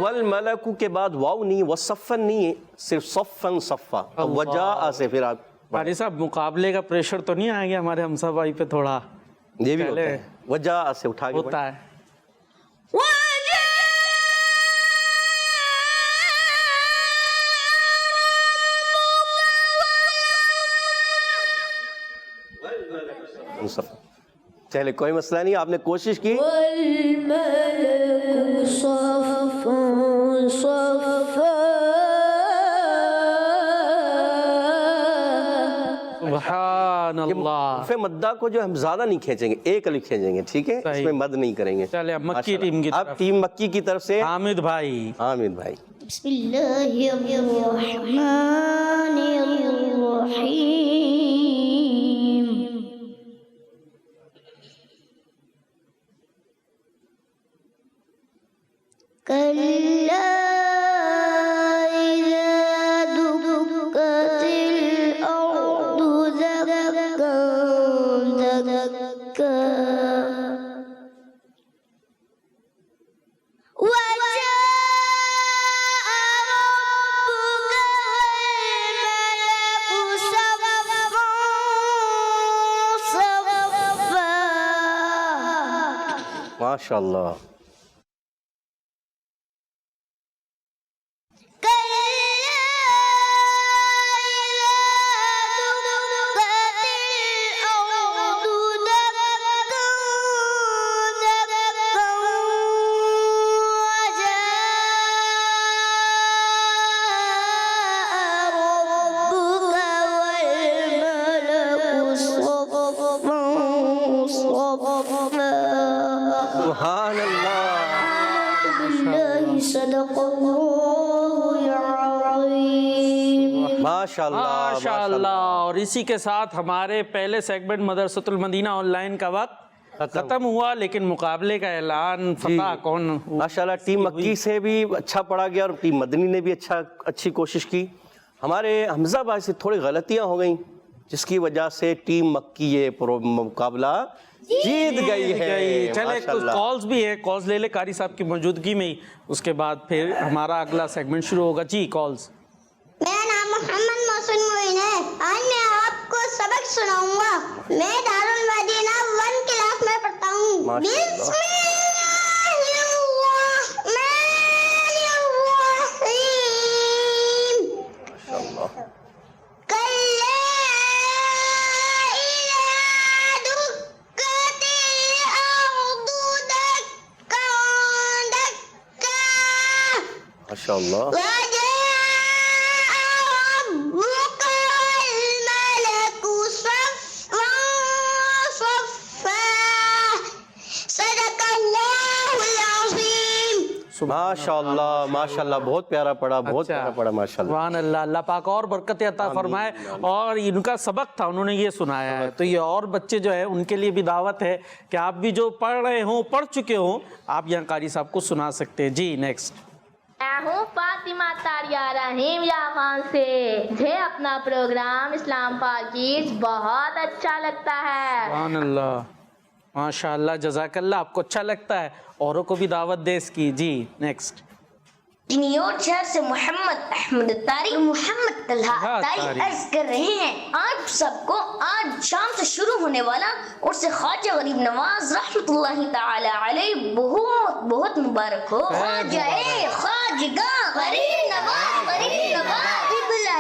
والملک کے بعد واو نہیں, وصفن نہیں, صرف صفن صفا. وجاء سے پھر آپ قاری صاحب مقابلے کا پریشر تو نہیں آئے گا ہمارے حمزہ بھائی پہ تھوڑا؟ یہ بھی ہوتا ہے, وجاء سے اٹھا کے ہوتا ہے. چلے کوئی مسئلہ نہیں, آپ نے کوشش کی. والملك صفا صفا. سبحان اللہ. حرف مدہ کو جو ہم زیادہ نہیں کھینچیں گے, ایک الف کھینچیں گے. ٹھیک ہے, اس میں مد نہیں کریں گے. چلے اب مکی ٹیم کی اب ٹیم مکی کی طرف سے حامد بھائی. حامد بھائی. بسم اللہ الرحمن الرحیم. كلا إذا دكت الأرض دكا دكا وجاء ربك والملك صفا صفا. ماشاء اللہ. صفا سبحان اللہ. بالله صدق الله العظيم. ماشاء اللہ ماشاء اللہ. اور اسی کے ساتھ ہمارے پہلے سیگمنٹ مدرسۃ المدینہ آن لائن کا وقت ختم ہوا، لیکن مقابلے کا اعلان فتح کون؟ ماشاءاللہ ٹیم مکی سے بھی اچھا پڑھا گیا اور ٹیم مدنی نے بھی اچھی کوشش کی. ہمارے حمزہ بھائی سے تھوڑی غلطیاں ہو گئیں جس کی وجہ سے ٹیم مکی یہ مقابلہ جیت گئی ہے. چلے کچھ کالز بھی ہے، کالز لے لے قاری صاحب کی موجودگی میں ہی، اس کے بعد پھر ہمارا اگلا سیگمنٹ شروع ہوگا. جی کالز. میرا نام محمد محسن معین ہے. آج میں آپ کو سبق سناؤں گا. میں دارالمدینہ 1 کلاس میں پڑھتا ہوں. بسم ماشاء اللہ. ماشاء اللہ ماشاء اللہ بہت پیارا پڑھا، بہت پیارا پڑھا ماشاء اللہ. سبحان اللہ. اللہ پاک اور برکت عطا فرمائے. اور ان کا سبق تھا، انہوں نے یہ سنایا ہے، تو یہ اور بچے جو ہے ان کے لیے بھی دعوت ہے کہ آپ بھی جو پڑھ رہے ہوں، پڑھ چکے ہوں، آپ یہاں قاری صاحب کو سنا سکتے ہیں. جی نیکسٹ. میں ہوں فاطمہ تاریہ رحیم یا خان سے. مجھے اپنا پروگرام اسلام پاکیز بہت اچھا لگتا ہے. سبحان اللہ. ماشاء اللہ. جزاک اللہ. آپ کو اچھا لگتا ہے، اوروں کو بھی دعوت دے اس کی. جی نیکسٹ. نیویارک شہر سے محمد احمد طاری محمد طلحہ طاری عرض کر رہے ہیں. آپ سب کو آج شام سے شروع ہونے والا اور سے خواجہ غریب نواز رحمۃ اللہ تعالی علیہ بہت بہت مبارک ہو. خواجہ خواجگاں غریب نواز قبلہ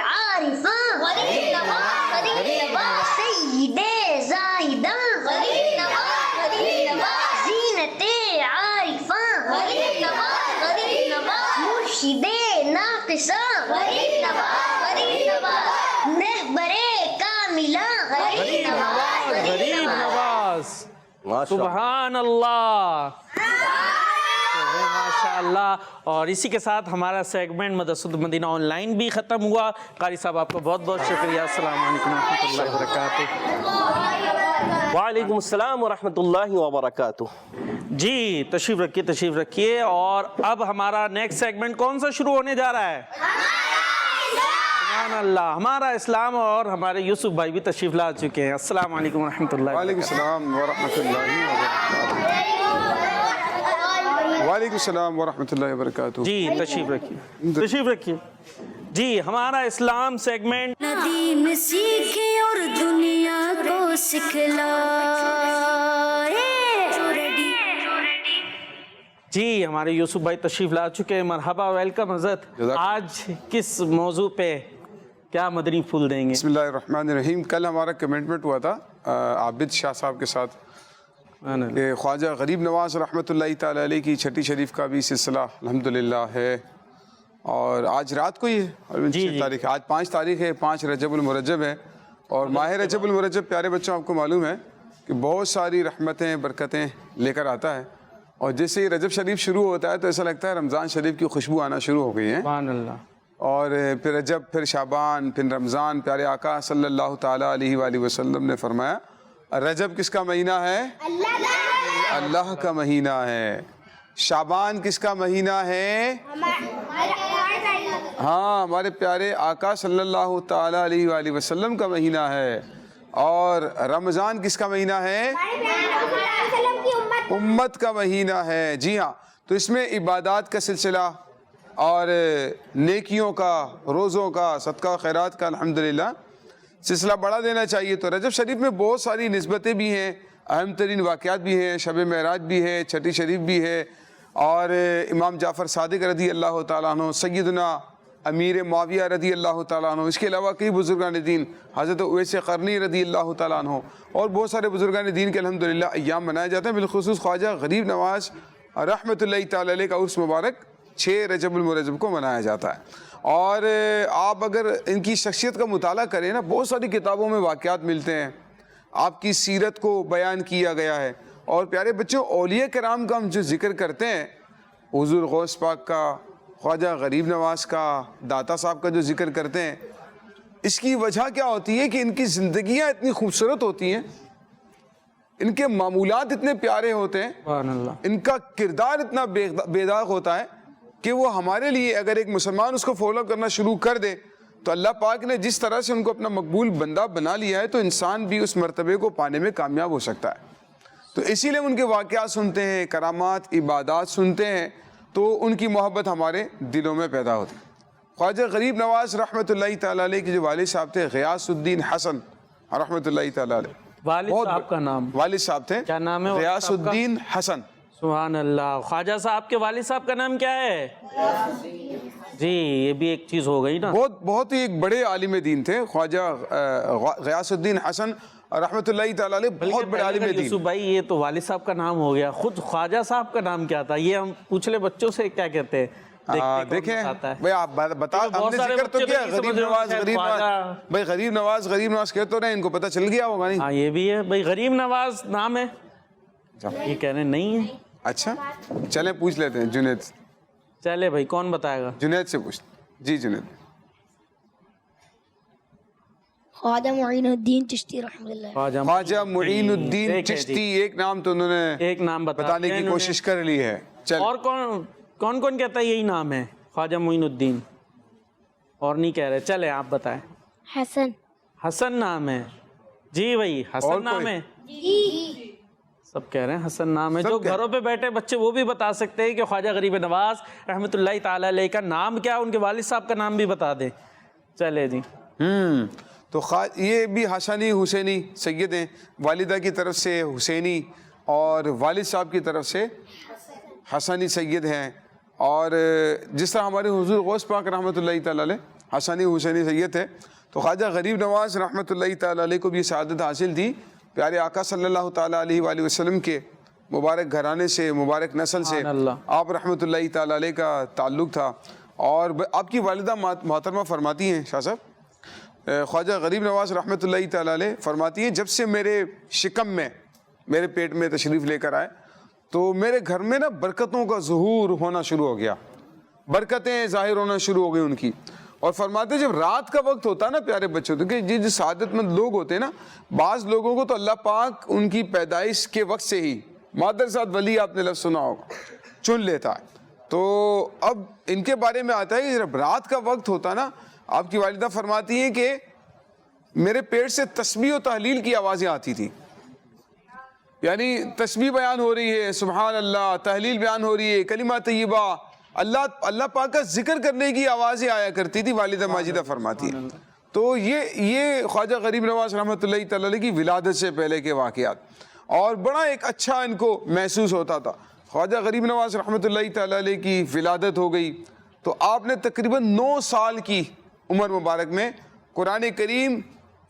عارفاں غریب نواز سید زاہداں غریب نواز زینت عارفاں غریب نواز مرشد ناقصاں غریب نواز رہبر کاملاں غریب نواز. سبحان اللہ. ماشاء اللہ. اور اسی کے ساتھ ہمارا سیگمنٹ مدرسۃ المدینہ آن لائن بھی ختم ہوا. قاری صاحب آپ کو بہت بہت شکریہ. السلام علیکم ورحمۃ اللہ وبرکاتہ. وعلیکم السلام ورحمۃ اللہ وبرکاتہ. جی تشریف رکھیے. اور اب ہمارا نیکسٹ سیگمنٹ کون سا شروع ہونے جا رہا ہے؟ سبحان اللہ. ہمارا اسلام. اور ہمارے یوسف بھائی بھی تشریف لا چکے ہیں. السلام علیکم ورحمۃ اللہ. وعلیکم السلام ورحمۃ اللہ وبرکاتہ. وعلیکم السلام ورحمۃ اللہ وبرکاتہ. جی تشریف رکھیے. جی ہمارا اسلام سیگمنٹ دین سیکھے اور دنیا کو سکھلائے. جی ہمارے یوسف بھائی تشریف لا چکے ہیں. مرحبا، ویلکم حضرت. آج کس موضوع پہ کیا مدنی پھول دیں گے؟ بسم اللہ الرحمن الرحیم. کل ہمارا کمنٹمنٹ ہوا تھا عابد شاہ صاحب کے ساتھ کہ خواجہ غریب نواز رحمۃ اللہ تعالی علیہ کی چھٹی شریف کا بھی سلسلہ الحمدللہ ہے. اور آج رات کو ہی ہے تاریخ. آج 5 تاریخ ہے، 5 رجب المرجب ہے. اور ماہ رجب المرجب پیارے بچوں آپ کو معلوم ہے کہ بہت ساری رحمتیں برکتیں لے کر آتا ہے. اور جیسے ہی رجب شریف شروع ہوتا ہے تو ایسا لگتا ہے رمضان شریف کی خوشبو آنا شروع ہو گئی ہے. سبحان اللہ. اور پھر رجب، پھر شعبان، پھر رمضان. پیارے آقا صلی اللہ تعالیٰ علیہ وآلہ وسلم نے فرمایا رجب کس کا مہینہ ہے؟ اللہ کا مہینہ ہے. شعبان کس کا مہینہ ہے؟ ہاں، ہمارے پیارے آقا صلی اللہ تعالیٰ علیہ وآلہ وسلم کا مہینہ ہے. اور رمضان کس کا مہینہ ہے؟ امت کا مہینہ ہے. جی ہاں. تو اس میں عبادات کا سلسلہ اور نیکیوں کا، روزوں کا، صدقہ خیرات کا الحمدللہ سلسلہ بڑھا دینا چاہیے. تو رجب شریف میں بہت ساری نسبتیں بھی ہیں، اہم ترین واقعات بھی ہیں. شب معراج بھی ہے، چھٹی شریف بھی ہے. اور امام جعفر صادق رضی اللہ تعالیٰ عنہ، سیدنا امیر معاویہ رضی اللہ تعالیٰ عنہ، اس کے علاوہ کئی بزرگان دین، حضرت اویس قرنی رضی اللہ تعالیٰ عنہ، اور بہت سارے بزرگان دین کے الحمدللہ ایام منائے جاتے ہیں. بالخصوص خواجہ غریب نواز رحمۃ اللہ تعالی علیہ کا عرس مبارک 6 رجب المرجب کو منایا جاتا ہے. اور آپ اگر ان کی شخصیت کا مطالعہ کریں نا، بہت ساری کتابوں میں واقعات ملتے ہیں. آپ کی سیرت کو بیان کیا گیا ہے. اور پیارے بچوں اولیاء کرام کا ہم جو ذکر کرتے ہیں, حضور غوث پاک کا, خواجہ غریب نواز کا, داتا صاحب کا جو ذکر کرتے ہیں, اس کی وجہ کیا ہوتی ہے کہ ان کی زندگیاں اتنی خوبصورت ہوتی ہیں, ان کے معمولات اتنے پیارے ہوتے ہیں, ان کا کردار اتنا بے داغ ہوتا ہے کہ وہ ہمارے لیے اگر ایک مسلمان اس کو فالو کرنا شروع کر دے تو اللہ پاک نے جس طرح سے ان کو اپنا مقبول بندہ بنا لیا ہے تو انسان بھی اس مرتبے کو پانے میں کامیاب ہو سکتا ہے. تو اسی لیے ان کے واقعات سنتے ہیں, کرامات, عبادات سنتے ہیں, تو ان کی محبت ہمارے دلوں میں پیدا ہوتی. خواجہ غریب نواز رحمۃ اللہ تعالیٰ علیہ کے جو والد صاحب تھے غیاث الدین حسن رحمۃ اللہ تعالیٰ علیہ, والد صاحب کا نام, والد صاحب تھے, کیا نام ہے غیاث الدین حسن. سبحان اللہ. خواجہ صاحب کے والد صاحب کا نام کیا ہے؟ جی یہ بھی ایک چیز ہو گئی نا. بہت ہی ایک بڑے عالم دین تھے خواجہ غیاث الدین حسن رحمۃ اللہ تعالیٰ علیہ, بہت بڑے عالم دین. یوسف بھائی یہ تو والد صاحب کا نام ہو گیا, خود خواجہ صاحب کا نام کیا تھا یہ ہم پوچھ لے بچوں سے کیا کہتے ہیں. دیکھیں بھائی آپ بتا, ہم نے ذکر تو کیا غریب نواز, بھائی غریب نواز کہتے رہے, ان کو پتہ چل گیا ہوگا. نہیں ہاں یہ بھی ہے بھائی, غریب نواز نام ہے, یہ کہہ رہے نہیں ہے. اچھا چلیں پوچھ لیتے ہیں جنید. چلے بھائی کون بتائے گا؟ جنید سے پوچھ. جی جنید. خواجہ معین الدین چشتی رحمۃ اللہ. خواجہ معین الدین چشتی, ایک نام تو انہوں نے ایک نام بتانے کی کوشش کر لی ہے. چل اور کون کہتا ہے یہی نام ہے خواجہ معین الدین, اور نہیں کہہ رہے. چلے آپ بتائیں. حسن نام ہے. جی بھائی حسن نام ہے. سب کہہ رہے ہیں حسن نام ہے. جو گھروں پہ بیٹھے بچے وہ بھی بتا سکتے ہیں کہ خواجہ غریب نواز رحمۃ اللہ تعالیٰ علیہ کا نام کیا, ان کے والد صاحب کا نام بھی بتا دیں. چلے جی. تو یہ بھی حسنی حسینی سید ہیں, والدہ کی طرف سے حسینی اور والد صاحب کی طرف سے حسنی سید ہیں. اور جس طرح ہمارے حضور غوث پاک رحمۃ اللہ تعالیٰ علیہ حسنی حسینی سید ہے, تو خواجہ غریب نواز رحمۃ اللہ تعالیٰ علیہ کو بھی سعادت حاصل تھی. پیارے آقا صلی اللہ تعالیٰ علیہ وآلہ وسلم کے مبارک گھرانے سے, مبارک نسل سے آپ رحمۃ اللہ تعالیٰ علیہ کا تعلق تھا. اور آپ کی والدہ محترمہ فرماتی ہیں, شاہ صاحب خواجہ غریب نواز رحمۃ اللہ تعالیٰ علیہ فرماتی ہیں, جب سے میرے شکم میں, میرے پیٹ میں تشریف لے کر آئے تو میرے گھر میں نا برکتوں کا ظہور ہونا شروع ہو گیا, برکتیں ظاہر ہونا شروع ہو گئی ان کی. اور فرماتے جب رات کا وقت ہوتا ہے نا پیارے بچوں, تو کہ جو سعادت مند لوگ ہوتے ہیں نا, بعض لوگوں کو تو اللہ پاک ان کی پیدائش کے وقت سے ہی مادر ذات ولی, آپ نے لفظ سنا ہوگا, چن لیتا ہے. تو اب ان کے بارے میں آتا ہے کہ جب رات کا وقت ہوتا نا, آپ کی والدہ فرماتی ہیں کہ میرے پیٹ سے تسبیح و تحلیل کی آوازیں آتی تھی. یعنی تسبیح بیان ہو رہی ہے, سبحان اللہ, تحلیل بیان ہو رہی ہے, کلمہ طیبہ, اللہ پاک کا ذکر کرنے کی آوازیں آیا کرتی تھی. والدہ ماجدہ فرماتی ہے. تو یہ خواجہ غریب نواز رحمۃ اللہ تعالیٰ علیہ کی ولادت سے پہلے کے واقعات, اور بڑا ایک اچھا ان کو محسوس ہوتا تھا. خواجہ غریب نواز رحمۃ اللہ تعالیٰ علیہ کی ولادت ہو گئی تو آپ نے تقریباً 9 سال کی عمر مبارک میں قرآن کریم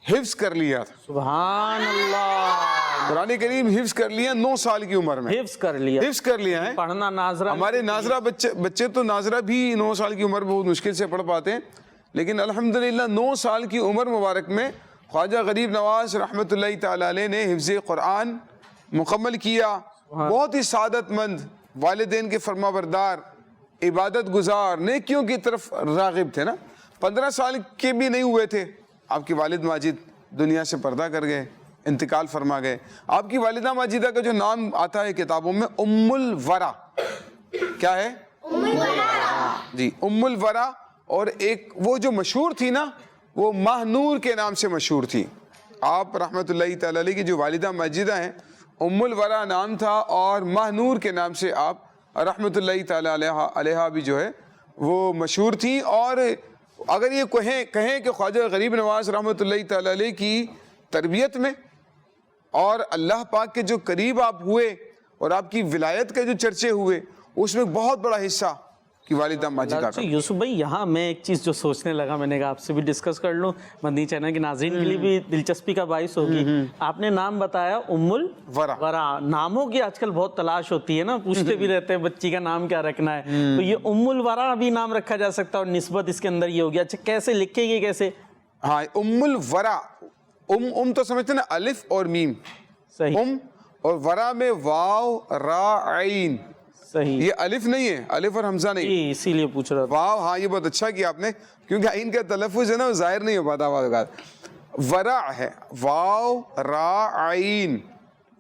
حفظ کر لیا تھا. سبحان اللہ. قرآن کریم حفظ کر لیا 9 سال کی عمر میں, حفظ کر لیا ہے. پڑھنا ناظرہ, ہمارے ناظرہ بچے تو ناظرہ بھی 9 سال کی عمر بہت مشکل سے پڑھ پاتے ہیں, لیکن الحمدللہ 9 سال کی عمر مبارک میں خواجہ غریب نواز رحمۃ اللہ تعالیٰ علیہ نے حفظ قرآن مکمل کیا. بہت ہی سعادت مند, والدین کے فرما بردار, عبادت گزار, نیکیوں کی طرف راغب تھے نا. 15 سال کے بھی نہیں ہوئے تھے آپ کے والد ماجد دنیا سے پردہ کر گئے, انتقال فرما گئے. آپ کی والدہ ماجدہ کا جو نام آتا ہے کتابوں میں ام الورا, کیا ہے؟ ام الورا. جی ام الورا. اور ایک وہ جو مشہور تھی نا, وہ ماہ نور کے نام سے مشہور تھی. آپ رحمۃ اللہ تعالیٰ علیہ کی جو والدہ ماجدہ ہیں, ام الورا نام تھا, اور ماہ نور کے نام سے آپ رحمۃ اللہ تعالیٰ علیہ بھی جو ہے وہ مشہور تھی. اور اگر یہ کہیں کہ خواجہ غریب نواز رحمۃ اللہ تعالیٰ علیہ کی تربیت میں اور اللہ پاک کے جو قریب آپ ہوئے اور آپ کی ولایت کے جو چرچے ہوئے, اس میں بہت بڑا حصہ کی والدہ ماجدہ کا. یوسف بھائی یہاں میں ایک چیز جو سوچنے لگا, میں نے کہا آپ سے بھی ڈسکس کر لوں, مدنی چینل کے ناظرین کے لیے بھی دلچسپی کا باعث ہوگی. آپ نے نام بتایا ام الورا. ناموں کی آج کل بہت تلاش ہوتی ہے نا, پوچھتے بھی رہتے ہیں بچی کا نام کیا رکھنا ہے. تو یہ ام الورا بھی نام رکھا جا سکتا ہے, اور نسبت اس کے اندر یہ ہوگی. اچھا کیسے لکھے گی, کیسے؟ ہاں ام الورا, ام تو سمجھتے نا الف اور میم, صحیح اور ورا میں واو را عین, صحیح, یہ الف نہیں ہے, الف اور حمزہ نہیں, جی اسی لیے پوچھ رہا تھا. واو, ہاں یہ بہت اچھا کیا آپ نے, کیونکہ عین کا تلفظ ہے نا وہ ظاہر نہیں ہو پاتا بعض اوقات. ورع ہے, واو را عین,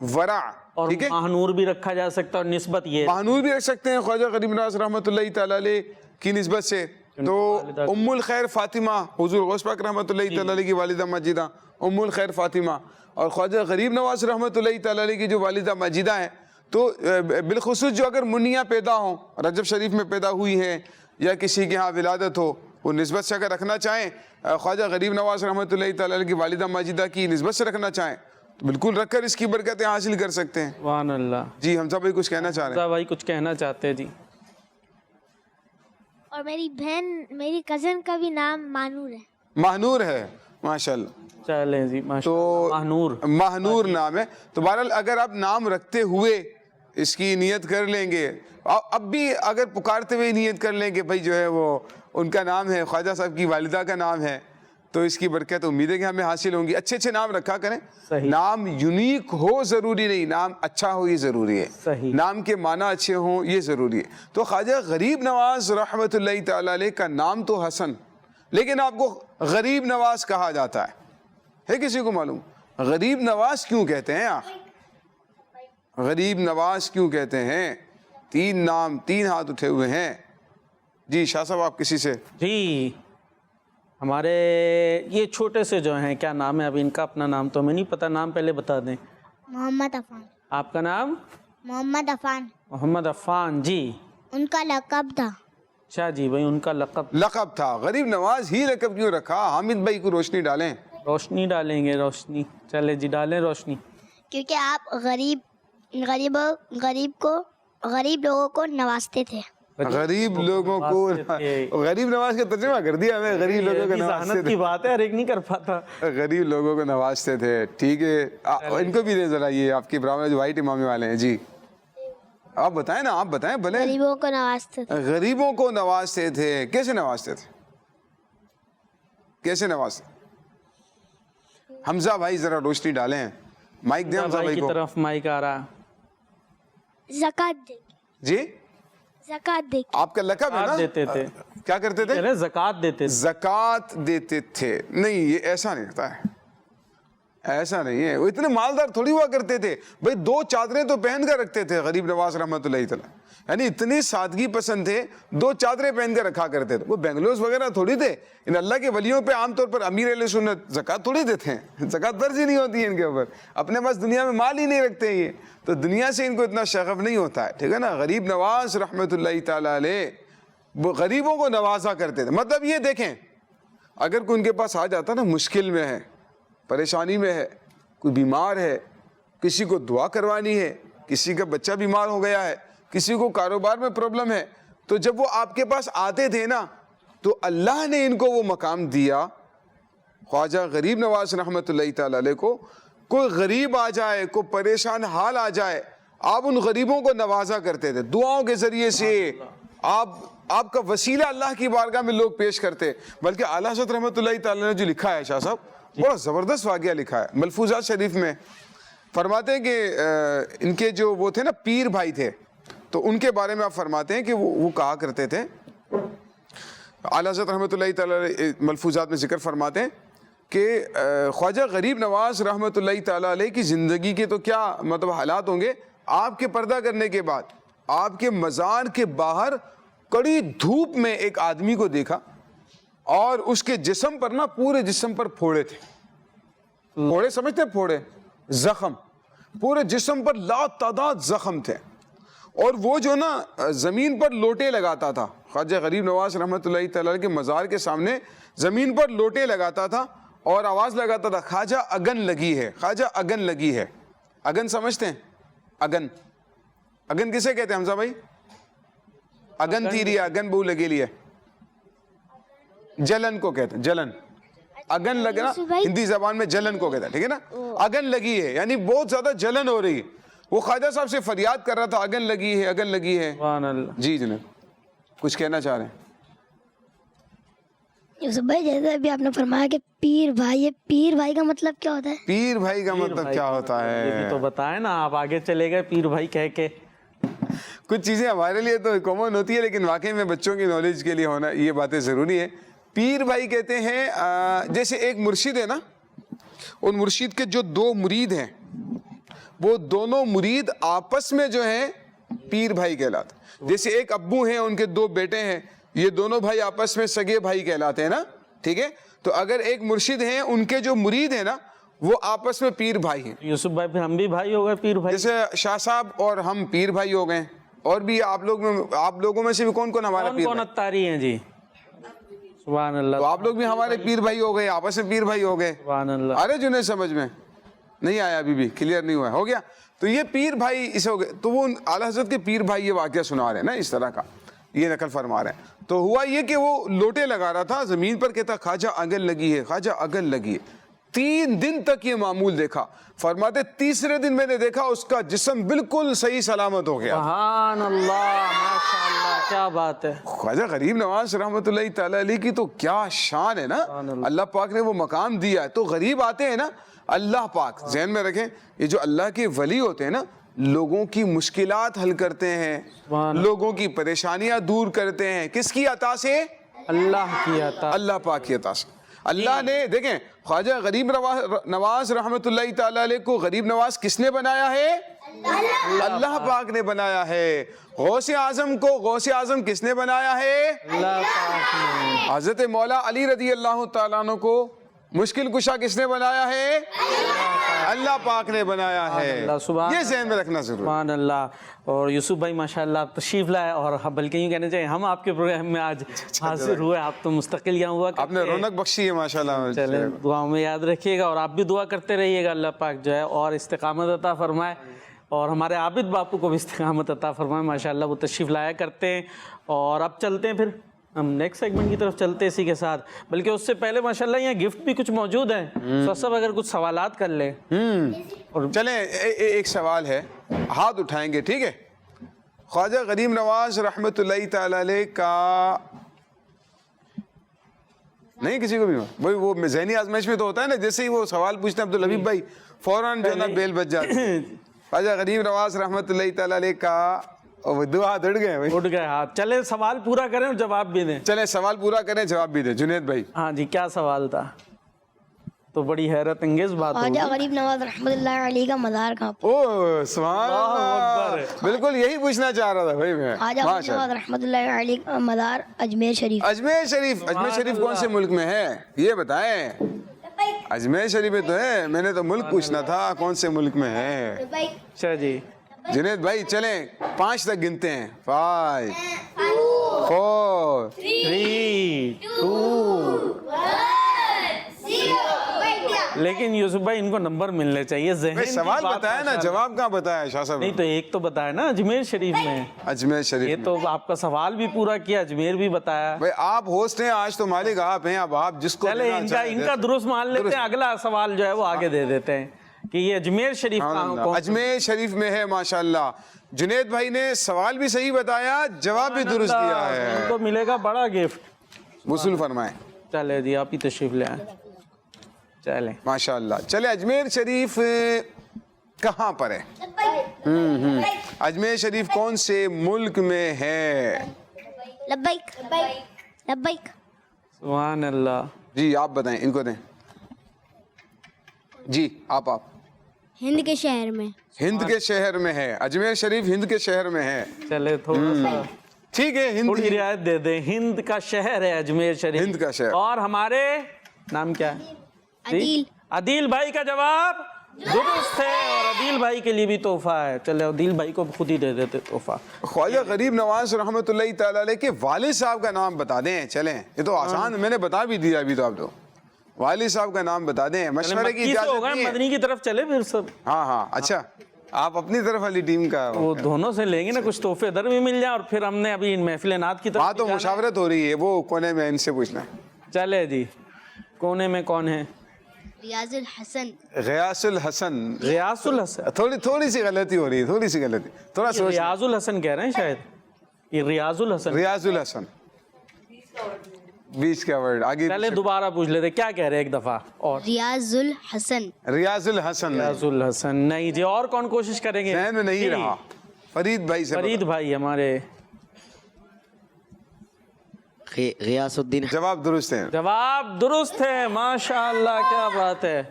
ورع, اور ٹھیک ہے. ماہنور بھی رکھا جا سکتا ہے, اور نسبت یہ ماہنور بھی رکھ سکتے ہیں خواجہ غریب نواز رحمۃ اللہ تعالی علیہ کی نسبت سے. تو ام الخیر فاطمہ, حضور غوث پاک رحمۃ اللہ تعالی علیہ کی والدہ ماجدہ ام الخیر فاطمہ, اور خواجہ غریب نواز رحمۃ اللہ تعالی علیہ کی جو والدہ ماجدہ ہیں, تو بالخصوص جو اگر منیاں پیدا ہوں, رجب شریف میں پیدا ہوئی ہیں, یا کسی کے ہاں ولادت ہو, وہ نسبت سے اگر رکھنا چاہیں, خواجہ غریب نواز رحمۃ اللہ تعالی علیہ کی والدہ ماجدہ کی نسبت سے رکھنا چاہیں, تو بالکل رکھ کر اس کی برکتیں حاصل کر سکتے ہیں. سبحان اللہ. جی حمزہ بھائی کچھ کہنا چاہ رہے ہیں؟ حمزہ بھائی کچھ کہنا چاہتے ہیں. جی. اور میری بہن, میری کزن کا بھی نام مانور ہے. ماہنور ہے, ماشاءاللہ. چلیں جی, تو ماہنور, ماہنور نام ہے. تو بہرحال اگر آپ نام رکھتے ہوئے اس کی نیت کر لیں گے, اب بھی اگر پکارتے ہوئے نیت کر لیں کہ بھائی جو ہے وہ ان کا نام ہے, خواجہ صاحب کی والدہ کا نام ہے, تو اس کی برکت امید ہے کہ ہمیں حاصل ہوں گی. اچھے اچھے نام رکھا کریں. نام یونیک ہو ضروری نہیں, نام اچھا ہو یہ ضروری ہے. نام کے معنی اچھے ہوں یہ ضروری ہے. تو خواجہ غریب نواز رحمۃ اللہ تعالی علیہ کا نام تو حسن, لیکن آپ کو غریب نواز کہا جاتا ہے کسی کو معلوم غریب نواز کیوں کہتے ہیں؟ آپ غریب نواز کیوں کہتے ہیں؟ 3 نام, 3 ہاتھ اٹھے ہوئے ہیں. جی شاہ صاحب آپ کسی سے. جی ہمارے یہ چھوٹے سے جو ہیں, کیا نام ہے اب ان کا؟ اپنا نام تو ہمیں نہیں پتہ, نام پہلے بتا دیں. محمد عفان. آپ کا نام؟ محمد عفان. محمد عفان. جی ان کا لقب تھا. اچھا جی بھائی, ان کا لقب تھا. غریب نواز ہی لقب کیوں رکھا؟ حامد بھائی کو روشنی ڈالیں. روشنی ڈالیں گے, روشنی. چلے جی ڈالیں روشنی. کیونکہ آپ غریب لوگوں کو نوازتے تھے. غریب لوگوں کو, غریب نواز کا ترجمہ کر دیا ہمیں, غریب لوگوں کو نوازتے کی بات ہے, ہر ایک نہیں کر پاتا. غریب لوگوں کو نوازتے تھے. ٹھیک ہے, ان کو بھی دے ذرا, یہ آپ کی برامج جو وائٹ امامی والے ہیں. جی آپ بتائیں نا, آپ بتائیں بھلے. غریبوں کو نوازتے تھے. غریبوں کو نوازتے تھے. کیسے نوازتے تھے؟ کیسے نوازتے؟ حمزہ بھائی ذرا روشنی ڈالیں. مائک دیں حمزہ بھائی کی کو. طرف مائک آ رہا. زکات دے. جی زکات دے. آپ کا لقب ہے نا, دیتے تھے. کیا کرتے تھے؟ زکات دیتے. زکات دیتے تھے. نہیں یہ ایسا نہیں ہوتا ہے, ایسا نہیں ہے. وہ اتنے مالدار تھوڑی ہوا کرتے تھے بھائی, 2 چادریں تو پہن کر رکھتے تھے غریب نواز رحمۃ اللہ تعالی, یعنی اتنی سادگی پسند تھے, 2 چادریں پہن کر رکھا کرتے تھے. وہ بنگلوز وغیرہ تھوڑی تھے. ان اللہ کے ولیوں پہ عام طور پر امیر اہل سنت زکات تھوڑی دیتے ہیں, زکات فرض ہی نہیں ہوتی ہے ان کے اوپر. اپنے پاس دنیا میں مال ہی نہیں رکھتے یہ, تو دنیا سے ان کو اتنا شغف نہیں ہوتا ہے. ٹھیک ہے نا. غریب نواز رحمۃ اللہ تعالی علیہ وہ غریبوں کو نوازا کرتے تھے. مطلب یہ دیکھیں, اگر کوئی ان کے پاس آ جاتا نا, مشکل میں ہے, پریشانی میں ہے, کوئی بیمار ہے, کسی کو دعا کروانی ہے, کسی کا بچہ بیمار ہو گیا ہے, کسی کو کاروبار میں پرابلم ہے, تو جب وہ آپ کے پاس آتے تھے نا, تو اللہ نے ان کو وہ مقام دیا. خواجہ غریب نواز رحمۃ اللہ تعالی علیہ کو کوئی غریب آ جائے, کوئی پریشان حال آ جائے, آپ ان غریبوں کو نوازا کرتے تھے. دعاؤں کے ذریعے سے آپ کا وسیلہ اللہ کی بارگاہ میں لوگ پیش کرتے. بلکہ اعلیٰ حضرت رحمۃ اللہ تعالی نے جو لکھا ہے شاہ صاحب, بڑا زبردست واقعہ لکھا ہے. ملفوظات شریف میں فرماتے ہیں کہ ان کے جو وہ تھے نا پیر بھائی تھے, تو ان کے بارے میں آپ فرماتے ہیں کہ وہ کہا کرتے تھے. اعلیٰ حضرت رحمۃ اللہ تعالی ملفوظات میں ذکر فرماتے ہیں کہ خواجہ غریب نواز رحمۃ اللہ تعالی علیہ کی زندگی کے تو کیا مطلب حالات ہوں گے. آپ کے پردہ کرنے کے بعد آپ کے مزار کے باہر کڑی دھوپ میں ایک آدمی کو دیکھا, اور اس کے جسم پر نا, پورے جسم پر پھوڑے تھے. پھوڑے سمجھتے ہیں؟ پھوڑے, زخم, پورے جسم پر لا تعداد زخم تھے. اور وہ جو نا زمین پر لوٹے لگاتا تھا. خواجہ غریب نواز رحمۃ اللہ تعالی کے مزار کے سامنے زمین پر لوٹے لگاتا تھا اور آواز لگاتا تھا, خواجہ اگن لگی ہے, خواجہ اگن لگی ہے. اگن سمجھتے ہیں؟ اگن, اگن کسے کہتے ہیں حمزہ بھائی؟ اگن تیری, اگن بہو لگے لی ہے, جلن کو کہتے ہیں, جلن. اگن لگنا ہندی زبان میں جلن کو کہتا ہے. ٹھیک ہے نا. اگن لگی ہے یعنی بہت زیادہ جلن ہو رہی ہے. وہ خواجہ صاحب سے فریاد کر رہا تھا, اگن لگی ہے, اگن لگی ہے. سبحان اللہ. جی جناب کچھ کہنا چاہ رہے ہیں؟ یوسف بھائی جیسے ابھی آپ نے فرمایا کہ پیر بھائی، یہ پیر بھائی کا مطلب کیا ہوتا ہے؟ پیر بھائی کا مطلب کیا ہوتا یہ بھی ہے؟ تو بتائیں نا، آپ آگے چلے گئے پیر بھائی کہہ کے. کچھ چیزیں ہمارے لیے تو کامن ہوتی ہے لیکن واقعی میں بچوں کی نالج کے لیے ہونا یہ باتیں ضروری ہے. پیر بھائی کہتے ہیں جیسے ایک مرشد ہے نا، ان مرشد کے جو دو مرید ہیں وہ دونوں مرید آپس میں جو ہیں پیر بھائی کہلاتے. جیسے ایک ابو ہیں، ان کے دو بیٹے ہیں، یہ دونوں بھائی آپس میں سگے بھائی کہلاتے ہیں نا، ٹھیک ہے. تو اگر ایک مرشد ہیں، ان کے جو مرید ہیں نا وہ آپس میں پیر بھائی ہیں. یوسف بھائی پھر ہم بھی بھائی ہو گئے پیر بھائی. جیسے شاہ صاحب اور ہم پیر بھائی ہو گئے. اور بھی آپ لوگوں میں سے بھی کون کون ہمارا پیر کون بھائی؟ اتاری ہیں جی؟ سبحان اللہ. تو آپ لوگ بھی ہمارے پیر بھائی ہو گئے، آپس میں پیر بھائی ہو گئے. سبحان اللہ. ارے جنہیں سمجھ میں نہیں آیا، ابھی بھی کلیئر نہیں ہوا، ہو گیا. تو یہ پیر بھائی اسے ہو گئے. تو وہ اعلیٰ حضرت کے پیر بھائی یہ واقعہ سنا رہے ہیں نا، اس طرح کا یہ نقل فرما رہے ہیں. تو ہوا یہ کہ وہ لوٹے لگا رہا تھا زمین پر، کہتا خواجہ اگل لگی ہے، خواجہ اگل لگی ہے. 3 دن تک یہ معمول دیکھا. فرماتے تیسرے دن میں نے دیکھا اس کا جسم بالکل صحیح سلامت ہو گیا. سبحان اللہ، ماشاء اللہ، کیا بات ہے. خواجہ غریب نواز رحمۃ اللہ تعالی علیہ کی تو کیا شان ہے نا، اللہ پاک نے وہ مقام دیا ہے. تو غریب آتے ہیں نا، اللہ پاک ذہن میں رکھیں، یہ جو اللہ کے ولی ہوتے ہیں نا، لوگوں کی مشکلات حل کرتے ہیں، لوگوں کی پریشانیاں دور کرتے ہیں. کس کی عطا سے؟ اللہ کی عطا، اللہ پاک کی عطا سے. اللہ نے دیکھیں خواجہ غریب نواز رحمۃ اللہ تعالی علیہ کو غریب نواز کس نے بنایا ہے؟ اللہ پاک نے بنایا ہے. غوث اعظم کو غوث اعظم کس نے بنایا ہے؟ اللہ پاک نے. حضرت مولا علی رضی اللہ تعالیٰ عنہ کو مشکل کشا کس نے بنایا ہے؟ اللہ پاک نے بنایا ہے. یہ ذہن میں رکھنا ضروری. سبحان اللہ. اور یوسف بھائی ماشاءاللہ آپ تشریف لائے، اور بلکہ یوں کہنا چاہیے ہم آپ کے پروگرام میں آج حاضر ہوئے. آپ تو مستقل یہاں ہوا آپ نے رونق بخشی ہے ماشاءاللہ. چلیں دعاؤں میں یاد رکھیے گا، اور آپ بھی دعا کرتے رہیے گا اللہ پاک جو ہے اور استقامت عطا فرمائے، اور ہمارے عابد باپو کو بھی استقامت عطا فرمائے. ماشاءاللہ وہ تشریف لایا کرتے ہیں. اور اب چلتے ہیں، پھر ہم نیکسٹ سیگمنٹ کی طرف چلتے اسی کے ساتھ. بلکہ اس سے پہلے ماشاءاللہ یہاں گفٹ بھی کچھ موجود ہیں، سب اگر کچھ سوالات کر لیں. چلیں ایک سوال ہے، ہاتھ اٹھائیں گے، ٹھیک ہے. خواجہ غریب نواز رحمۃ اللہ تعالی علیہ کا نہیں کسی کو بھی وہی وہ ذہنی آزمائش میں تو ہوتا ہے نا، جیسے ہی وہ سوال پوچھتے ہیں عبدالحبیب بھائی فوراً جو ہے نا بیل بج جاتی ہے. خواجہ غریب نواز رحمۃ اللہ تعالی علیہ کا دو ہاتھ اٹھ گئے ہاتھ. چلے سوال پورا کریں اور جواب بھی دیں. چلیں سوال پورا کریں، جواب بھی دیں. جنید بھائی. ہاں جی، کیا سوال تھا؟ تو بڑی حیرت انگیز بات ہوگی. خواجہ غریب نواز رحمۃ اللہ علیہ کا مزار کہاں پر؟ اوہ سبحان اللہ، بالکل یہی پوچھنا چاہ رہا تھا بھائی میں. خواجہ غریب نواز رحمۃ اللہ علیہ کا مزار اجمیر شریف. اجمیر شریف کون سے ملک میں ہے یہ بتائیں. اجمیر شریف میں تو ہے، میں نے تو ملک پوچھنا تھا کون سے ملک میں ہے. اچھا جی جنید بھائی چلیں 5 تک گنتے ہیں. 5 4 3 2. لیکن یوسف بھائی ان کو نمبر ملنے چاہیے. ذہن سوال بتایا نا، جواب کہاں بتایا شاہ صاحب؟ نہیں تو ایک تو بتایا نا اجمیر شریف میں. اجمیر شریف یہ تو آپ کا سوال بھی پورا کیا، اجمیر بھی بتایا. بھائی آپ ہوسٹ ہیں آج، تو مالک آپ ہیں. اب آپ جس کو چلے ان کا درست مان لیتے ہیں، اگلا سوال جو ہے وہ آگے دے دیتے ہیں کہ یہ اجمیر شریف اجمیر شریف میں ہے. ماشاءاللہ جنید بھائی نے سوال بھی صحیح بتایا، جواب بھی درست دیا ہے. ان کو ملے گا بڑا گفٹ. وصول فرمائیں. چلے جی آپ ہی تشریف لے آئیں. چلیں ماشاءاللہ. چلے اجمیر شریف کہاں پر ہے؟ اجمیر شریف کون سے ملک میں ہے؟ لبیک لبیک. سبحان اللہ. جی آپ بتائیں، ان کو دیں. جی آپ ہند کے شہر میں. ہند کے شہر میں ہے اجمیر شریف، ہند کے شہر میں ہے. چلے تھوڑا سا ٹھیک ہے، تھوڑی رعایت دے دیں. ہند کا شہر ہے اجمیر شریف. ہند کا شہر. اور ہمارے نام کیا ہے؟ عدیل بھائی کا جواب درست ہے، اور عدیل بھائی کے لیے بھی تحفہ ہے. چلے عدیل بھائی کو خود ہی دے دیتے تحفہ. خواجہ غریب نواز رحمۃ اللہ تعالی علیہ کے والد صاحب کا نام بتا دیں. چلیں یہ تو آسان، میں نے بتا بھی دیا ابھی. تو آپ تو والد صاحب کا نام بتا دیں. مشورے کی اجازت نہیں ہے. مدنی کی طرف چلے پھر سب. ہاں اچھا آپ اپنی طرف والی ٹیم کا وہ دونوں سے لیں گے نا، کچھ تحفے ادھر بھی مل جائیں. اور پھر ہم نے ابھی محفل نعت کی طرف. ہاں تو مشاورت ہو رہی ہے، وہ کونے میں ان سے پوچھنا ہے. چلے جی کونے میں کون ہے؟ ریاض الحسن. ریاض الحسن. ریاض الحسن. تھوڑی سی غلطی ہو رہی ہے، تھوڑی سی غلطی. تھوڑا سوچ. ریاض الحسن کہہ رہے ہیں شاید. یہ ریاض الحسن. ریاض الحسن. 20 کا ورڈ آگے چلے دوبارہ پوچھ لیتے کیا کہہ رہے ایک دفعہ اور. ریاض الحسن. ریاض الحسن. ریاض الحسن نہیں جی. اور کون کوشش کریں گے؟ ذہن میں نہیں رہا. فرید بھائی سے. فرید بھائی ہمارے. غیاث الدین. جواب درست ہے. جواب درست ہے. ماشاء اللہ کیا بات ہے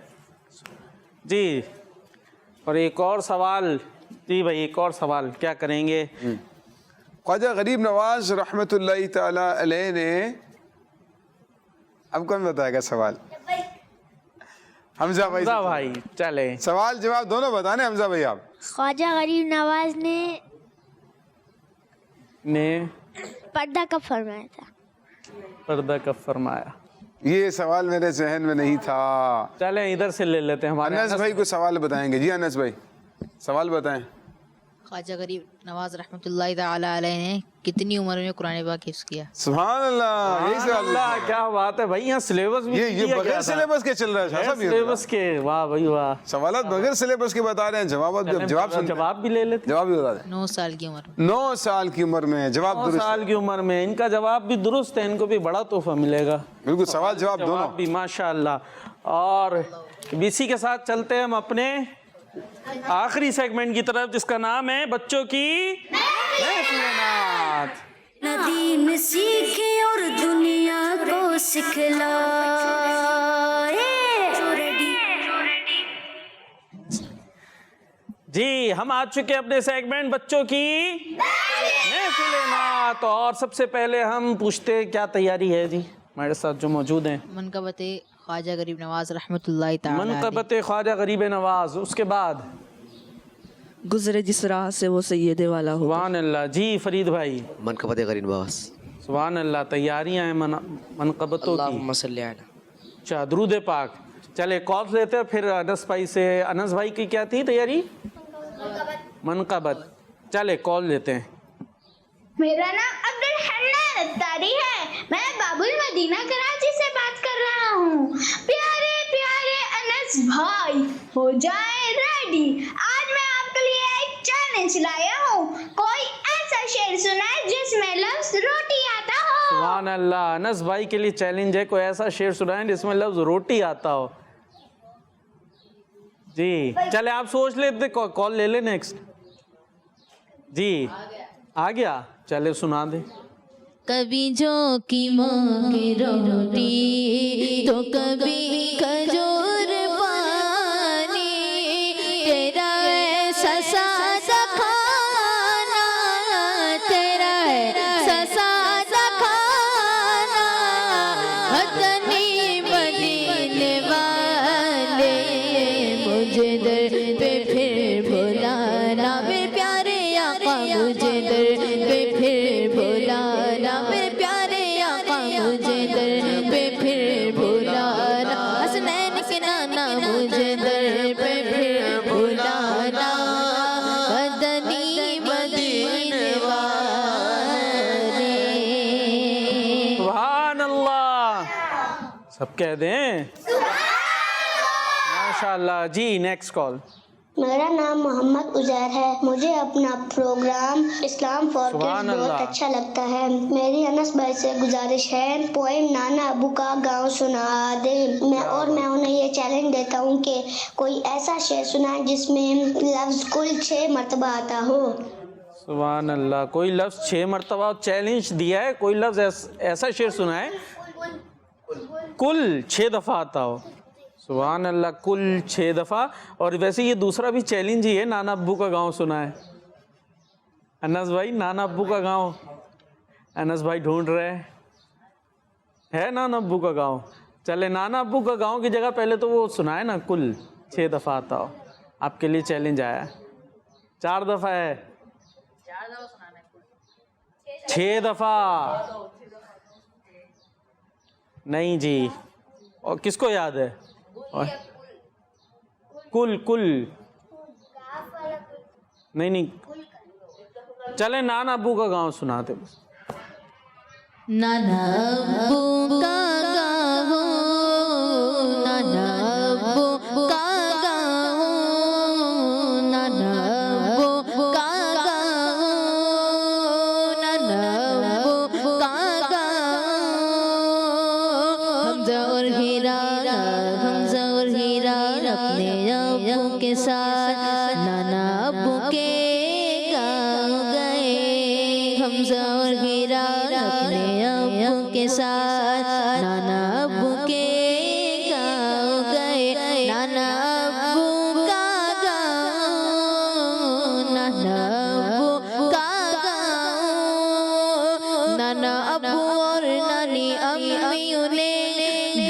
جی. اور ایک اور سوال جی بھائی ایک اور سوال کیا کریں گے؟ خواجہ غریب نواز رحمۃ اللہ تعالی علیہ نے اب کون بتائے گا سوال؟ حمزہ بھائی. حمزہ بھائی چلے سوال جواب دونوں بتانے. حمزہ بھائی آپ. خواجہ غریب نواز نے پردہ کب فرمایا تھا؟ پردہ کب فرمایا؟ یہ سوال میرے ذہن میں نہیں تھا. چلیں ادھر سے لے لیتے ہیں. ہمارے انس بھائی کو سوال بتائیں گے. جی انس بھائی سوال بتائیں. خواجہ غریب نواز رحمۃ اللہ تعالی علیہ نے کتنی عمر میں قرآن پاک حفظ کیا؟ سبحان اللہ. یہی سوال. اللہ کیا بات ہے بھائی. یہاں سلیبس بھی یہ بغیر سلیبس کے چل رہا ہے. سلیبس کے. واہ بھائی واہ. سوالات بغیر سلیبس کے بتا رہے ہیں. جواب بھی لے لیتے. جواب بھی بتا دیں. 9 سال کی عمر میں. 9 سال کی عمر میں. جواب 9 درست. سال کی عمر میں. ان کا جواب بھی درست ہے. ان کو بھی بڑا تحفہ ملے گا. بالکل سوال جواب دونوں جواب بھی ماشاء اللہ. اور اسی کے ساتھ چلتے ہیں ہم اپنے آخری سیگمنٹ کی طرف جس کا نام ہے بچوں کی محفل نعت. ندیم سیکھے اور دنیا کو سکھلائے. جی ہم آ چکے اپنے سیگمنٹ بچوں کی محفل نعت. اور سب سے پہلے ہم پوچھتے کیا تیاری ہے جی ہمارے ساتھ جو موجود ہیں. منقبت خواجہ غریب نواز رحمۃ اللہ تعالی علیہ. منقبت خواجہ غریب نواز. اس کے بعد گزرے جس راہ سے وہ سید والا ہو. سبحان اللہ. جی فرید بھائی. منقبت غریب نواز. سبحان اللہ. تیاریاں ہیں منقبتوں کی. اللہم صلی علی. اچھا درود پاک. چلے کالس لیتے ہیں پھر انس بھائی سے. انس بھائی کی کیا تھی تیاری؟ منقبت. چلے کال لیتے ہیں. میرا نام عبدالحنان اتاری ہے. میں باب المدینہ کراچی سے بات کر رہا ہوں. پیارے پیارے انس بھائی ہو جائیں ریڈی. آج میں آپ کے لیے ایک چیلنج لایا ہوں. کوئی ایسا شعر سنائے جس میں لفظ روٹی آتا ہو. سبحان اللہ. انس بھائی کے لیے چیلنج ہے کوئی ایسا شعر سنائیں جس میں لفظ روٹی آتا ہو. جی چلے آپ سوچ لیتے. کال لے لیں نیکسٹ. جی آ گیا. چلے سنا دیں. کبھی جو کی مانگے روٹی تو کبھی کھجور پانی. تیرا ایسا سادہ کھانا تیرا ایسا سادہ کھانا وطنی مدینے والے مجھے در پہ پھر بھلانا. میرے پیارے آقا مجھے در پہ پھر بھلانا. میرے پیارے آقا مجھے در پہ پھر بھلانا. حسنین کے نانا مجھے در پہ پھر بھلانا. مدنی مدینے والے. سبحان اللہ. سب کہہ دیں ماشاء اللہ. جی نیکسٹ کال. میرا نام محمد عزیر ہے. مجھے اپنا پروگرام اسلام فار کڈز بہت اچھا لگتا ہے. میری انس بھائی سے گزارش ہے پوئم نانا ابو کا گاؤں سنا دے. میں انہیں یہ چیلنج دیتا ہوں کہ کوئی ایسا شعر سنائے جس میں لفظ کل 6 مرتبہ آتا ہو. سبحان اللہ. کوئی لفظ 6 مرتبہ چیلنج دیا ہے. کوئی لفظ ایسا شعر سنا ہے کل 6 دفعہ آتا ہو. سبحان اللہ. کل 6 دفعہ. اور ویسے یہ دوسرا بھی چیلنج ہی ہے. نانا ابو کا گاؤں سنا ہے انس بھائی. نانا ابو کا گاؤں. انس بھائی ڈھونڈ رہے ہے نانا ابو کا گاؤں. چلے نانا ابو کا گاؤں کی جگہ پہلے تو وہ سنا ہے نا کل 6 دفعہ آتا ہو. آپ کے لیے چیلنج آیا. 4 دفعہ ہے. 6 دفعہ نہیں جی. اور کس کو یاد ہے کل نہیں. چلے نانا ابو کا گاؤں سناتے. نانا ابو کا گاؤں نانا ابو کا گاؤں نانا ابو کا گاؤں نانا ابو کا گاؤں نانا ابو کے گاؤں گئے حمزہ اور ہیرا اپنے ابو کے ساتھ نانا ابو کے گاؤں گئے نانا ابو کا گاؤں نانا ابو کا گاؤں نانا ابو اور نانی امی انہیں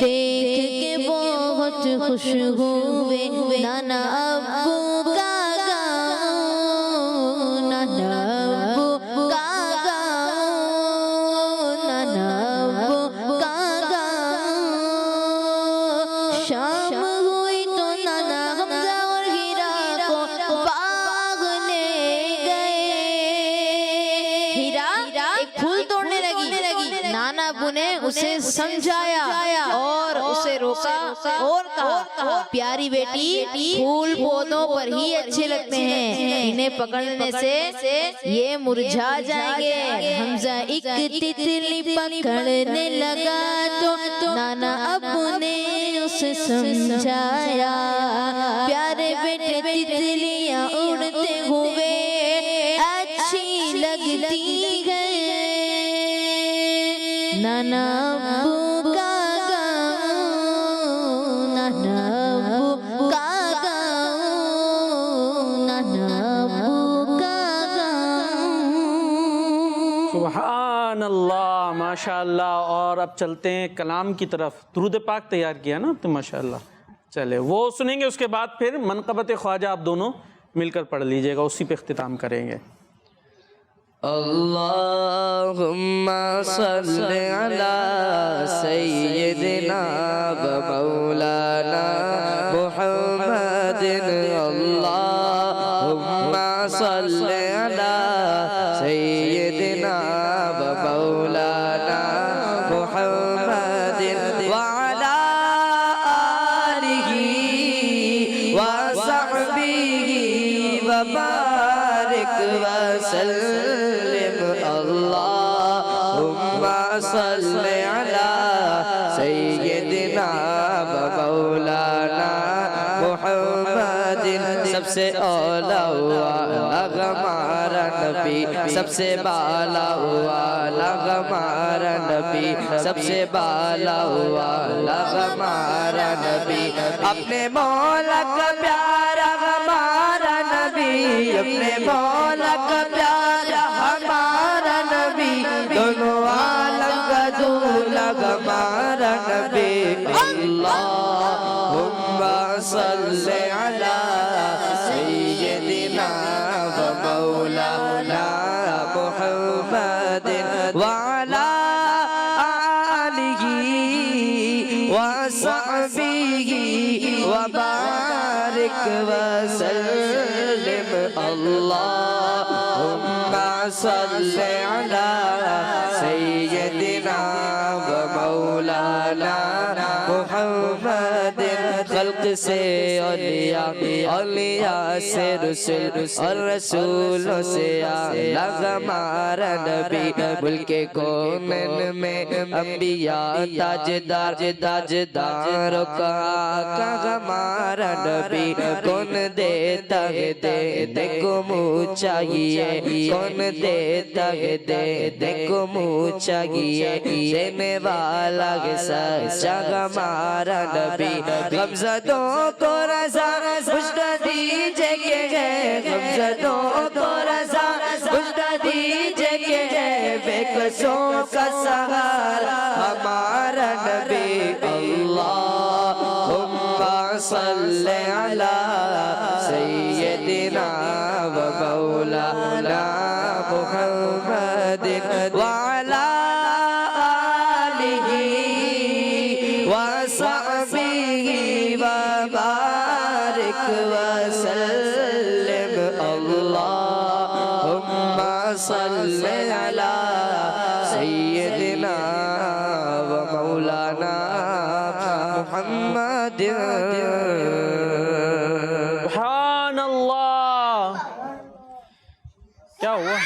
دیکھ کے بہت خوش ہوئے نانا ابو کا گاؤں نانا ابو کا گاؤں نانا ابو کا گاؤں شام ہوئی تو نانا حمزہ اور ہیرا کو باغ لے گئے ہیرا ایک پھول توڑنے لگی نانا ابو نے اسے سمجھایا اور اسے روکا اور کہا پیاری بیٹی پھول پودوں پر ہی اچھے لگتے ہیں انہیں پکڑنے سے یہ مرجھا جائیں گے حمزہ ایک تتلی پکڑنے لگا تو نانا ابو نے اسے سمجھایا پیارے بیٹے تتلیاں اڑتے ہوئے اچھی لگتی ہیں نانا ابو کا گاؤں نانا ابو کا گاؤں نانا ابو کا گاؤں سبحان اللہ ماشاء اللہ. اور اب چلتے ہیں کلام کی طرف. درود پاک تیار کیا نا تو ماشاء اللہ. چلے وہ سنیں گے, اس کے بعد پھر منقبت خواجہ آپ دونوں مل کر پڑھ لیجئے گا, اسی پہ اختتام کریں گے. اللہم صل علی سیدنا و مولانا محمد اللہم صل علی سیدنا و مولانا محمد وعلی آلہ وصحبہ وبارک وسلم اللہم صل علی سیدنا و مولانا محمد. سب سے اولا ہمارا نبی, سب سے بالا ہمارا نبی, سب سے بالا ہمارا نبی, اپنے مولا کا پیارا ہمارا نبی, اپنے مولا کا پیارا ہمارا نبی, دونوں عالم کا دولا ہمارا نبی. اللہم صل علی سیدنا و مولانا محمد وعلی آلہ وصحبہ وبارک وسلم اللہم صل علی سیدنا و مولانا محمد. خلق سے اولیاء, اولیاء سے رسول, اور رسولوں سے اعلیٰ ہمارا نبی. ملک کونین میں انبیاء تاجدار, تاجداروں کا آقا ہمارا نبی. کون دیتا ہے دینے کو منہ چاہیے, کون دیتا ہے دینے کو منہ چاہیے, دینے والا ہے سچا ہمارا نبی. غمزدوں کو رضا خوش دیجے کے ہے, غمزدوں کو رضا خوش دیجے کے ہے, بے کسوں کا سہارا ہمارا نبی. اللہم صل علی سیدنا و مولانا محمد وعلی آلہ وصحبہ وبارک وسلم. اللہم صل علی سیدنا و مولانا محمد. سبحان اللہ. کیا ہوا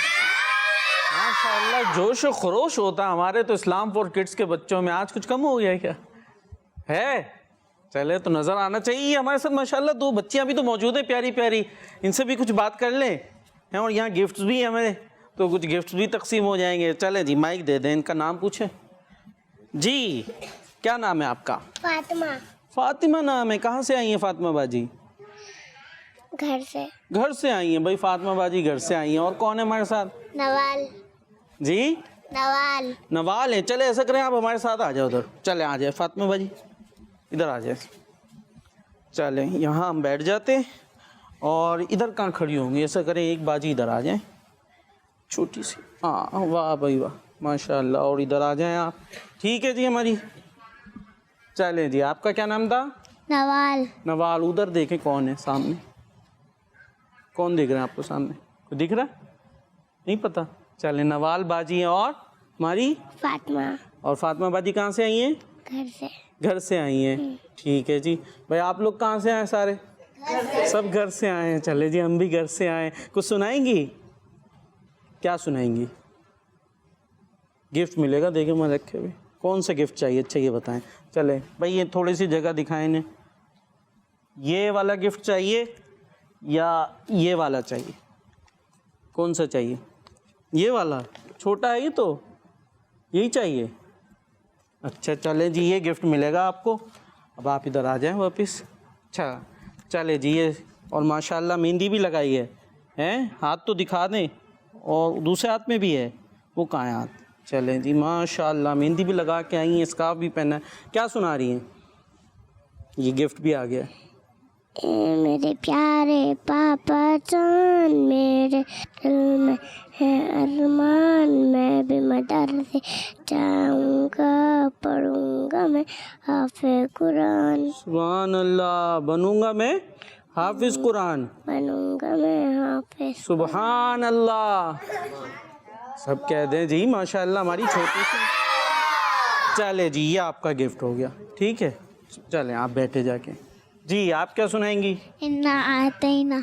ماشاءاللہ, جوش و خروش ہوتا ہمارے تو اسلام فور کڈس کے بچوں میں. آج کچھ کم ہو گیا کیا ہے؟ چلے تو نظر آنا چاہیے ہمارے ساتھ ماشاءاللہ. 2 بچیاں بھی تو موجود ہیں پیاری پیاری, ان سے بھی کچھ بات کر لیں. اور یہاں گفٹس بھی ہیں ہمیں, تو کچھ گفٹس بھی تقسیم ہو جائیں گے. چلیں جی مائک دے دیں, ان کا نام پوچھیں. جی کیا نام ہے آپ کا؟ فاطمہ. فاطمہ نام ہے. کہاں سے آئی ہیں فاطمہ باجی؟ گھر سے. گھر سے آئی ہیں بھائی فاطمہ باجی, گھر سے آئی ہیں. اور کون ہے ہمارے ساتھ؟ نوال. جی نوال. نوال ہے. چلے ایسا کریں آپ ہمارے ساتھ آ جاؤ ادھر. چلے آ جائے فاطمہ باجی, ادھر آ جائے. چلیں یہاں ہم بیٹھ جاتے, اور ادھر کہاں کھڑی ہوں گی؟ ایسا کریں ایک باجی ادھر آ جائیں, چھوٹی سی. ہاں واہ بھائی واہ ماشاء اللہ. اور ادھر آ جائیں آپ. ٹھیک ہے جی ہماری. چلیں جی آپ کا کیا نام تھا؟ نوال. نوال. ادھر دیکھیں کون ہے سامنے, کون دیکھ رہے ہیں آپ کو سامنے؟ کوئی دکھ رہا ہے؟ نہیں پتہ. چلیں نوال باجی ہیں, اور ہماری فاطمہ. اور فاطمہ باجی کہاں سے آئی ہیں؟ گھر سے. گھر سے آئی ہیں. ٹھیک ہے جی. بھائی آپ لوگ کہاں سے آئے سارے؟ سب گھر سے آئے ہیں. چلے جی ہم بھی گھر سے آئے. کچھ سنائیں گی؟ کیا سنائیں گی؟ گفٹ ملے گا, دیکھیں میں رکھے ہوئے. کون سا گفٹ چاہیے؟ اچھا یہ بتائیں. چلیں بھائی یہ تھوڑی سی جگہ دکھائیں انہیں. یہ والا گفٹ چاہیے یا یہ والا چاہیے؟ کون سا چاہیے؟ یہ والا چھوٹا ہے یہ, تو یہی چاہیے. اچھا چلیں جی یہ گفٹ ملے گا آپ کو. اب آپ ادھر آ جائیں واپس. اچھا چلے جی یہ, اور ماشاءاللہ مہندی بھی لگائی ہے. ہاتھ تو دکھا دیں, اور دوسرے ہاتھ میں بھی ہے, وہ کہاں ہے ہاتھ؟ چلیں جی ماشاءاللہ مہندی بھی لگا کے آئی ہیں, اسکارف بھی پہنا ہے. کیا سنا رہی ہیں؟ یہ گفٹ بھی آ گیا. اے میرے پیارے پاپا جان, میرے دل میں ہے ارمان, میں بھی مدرسے جاؤں گا, پڑھوں گا میں حافظ قرآن. سبحان اللہ. بنوں گا میں حافظ قرآن. بنوں گا میں حافظ. سبحان اللہ. سب کہہ دیں جی ماشاءاللہ ہماری چھوٹی سی. چلے جی یہ آپ کا گفٹ ہو گیا. ٹھیک ہے چلیں آپ بیٹھے جا کے. جی آپ کیا سنائیں گی؟ انا آتینا.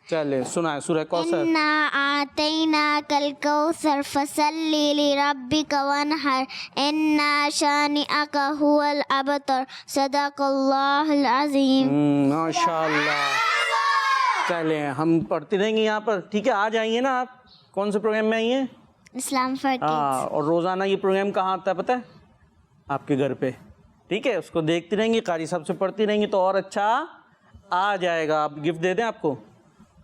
چلے سنائیں سورہ کوثر. انا آتینا کل کوثر فصلی لربک وانحر انا شانئک هو الابتر. صدق اللہ العظیم. ماشاءاللہ. چلیں ہم پڑھتے رہیں گے یہاں پر. ٹھیک ہے آ جائیے نا آپ. کون سے پروگرام میں آئی ہیں؟ اسلام فار کڈس. اور روزانہ یہ پروگرام کہاں آتا ہے پتہ ہے؟ آپ کے گھر پہ. ٹھیک ہے اس کو دیکھتی رہیں گی, قاری صاحب سے پڑھتی رہیں گی تو اور اچھا آ جائے گا. آپ گفٹ دے دیں آپ کو.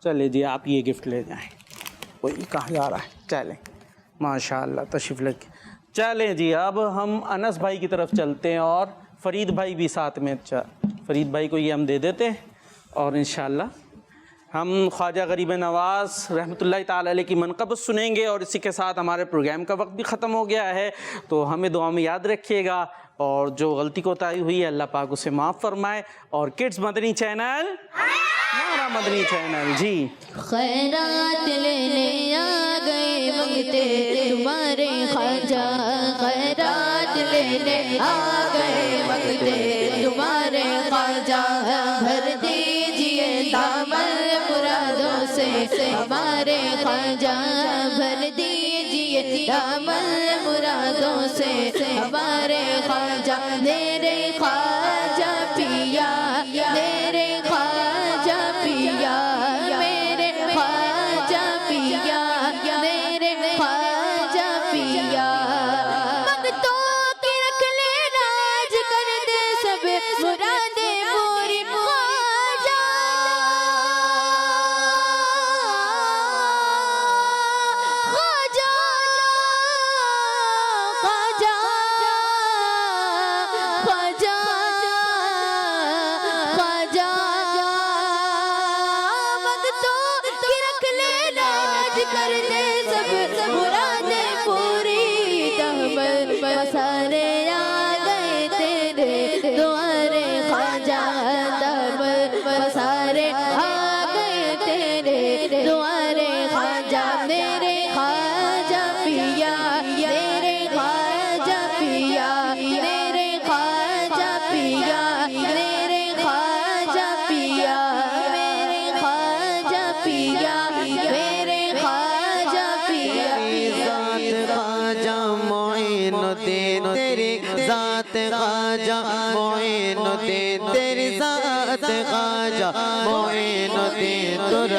چلے جی آپ یہ گفٹ لے جائیں. وہی کہاں جا رہا ہے. چلیں ماشاءاللہ تشریف لے. چلیں جی اب ہم انس بھائی کی طرف چلتے ہیں, اور فرید بھائی بھی ساتھ میں. اچھا فرید بھائی کو یہ ہم دے دیتے ہیں, اور انشاءاللہ ہم خواجہ غریب نواز رحمۃ اللہ تعالی علیہ کی منقبت سنیں گے. اور اسی کے ساتھ ہمارے پروگرام کا وقت بھی ختم ہو گیا ہے, تو ہمیں دعا میں یاد رکھیے گا, اور جو غلطی کوتاہی ہوئی ہے اللہ پاک اسے معاف فرمائے. اور کڈس مدنی چینل, ہمارا مدنی چینل. جی خیرات لینے آ گئے منگتے تمہارے خواجہ, خیرات لینے آ گئے منگتے تمہارے خواجہ. بھر دیجئے دامن مرادوں سے ہمارے خواجہ, بھر دیجئے دامن مرادوں سے ہمارے خواجہ. میرے خواجہ پیا, میرے خواجہ پیا, میرے خواجہ پیا, میرے خواجہ پیا. منگتوں کی رکھ لے راج, کر دے سب مرادیں پوری خواجہ. خواجہ خواجہ خواجہ خواجہ, منگتوں کی رکھ لے راج, کر دے سب مرادیں پوری. تہمل پسارے آ گئے تیرے دوارے خواجہ, تہمل پسارے آ گئے تیرے دوارے خواجہ. میرے خواجہ پیا, میرے خواجہ پیا, میرے خواجہ پیا, میرے خواجہ پیا, میرے خواجہ پیا, میرے خواجہ پیا. ذات خواجہ معین الدین, تیری ذات خواجہ معین الدین,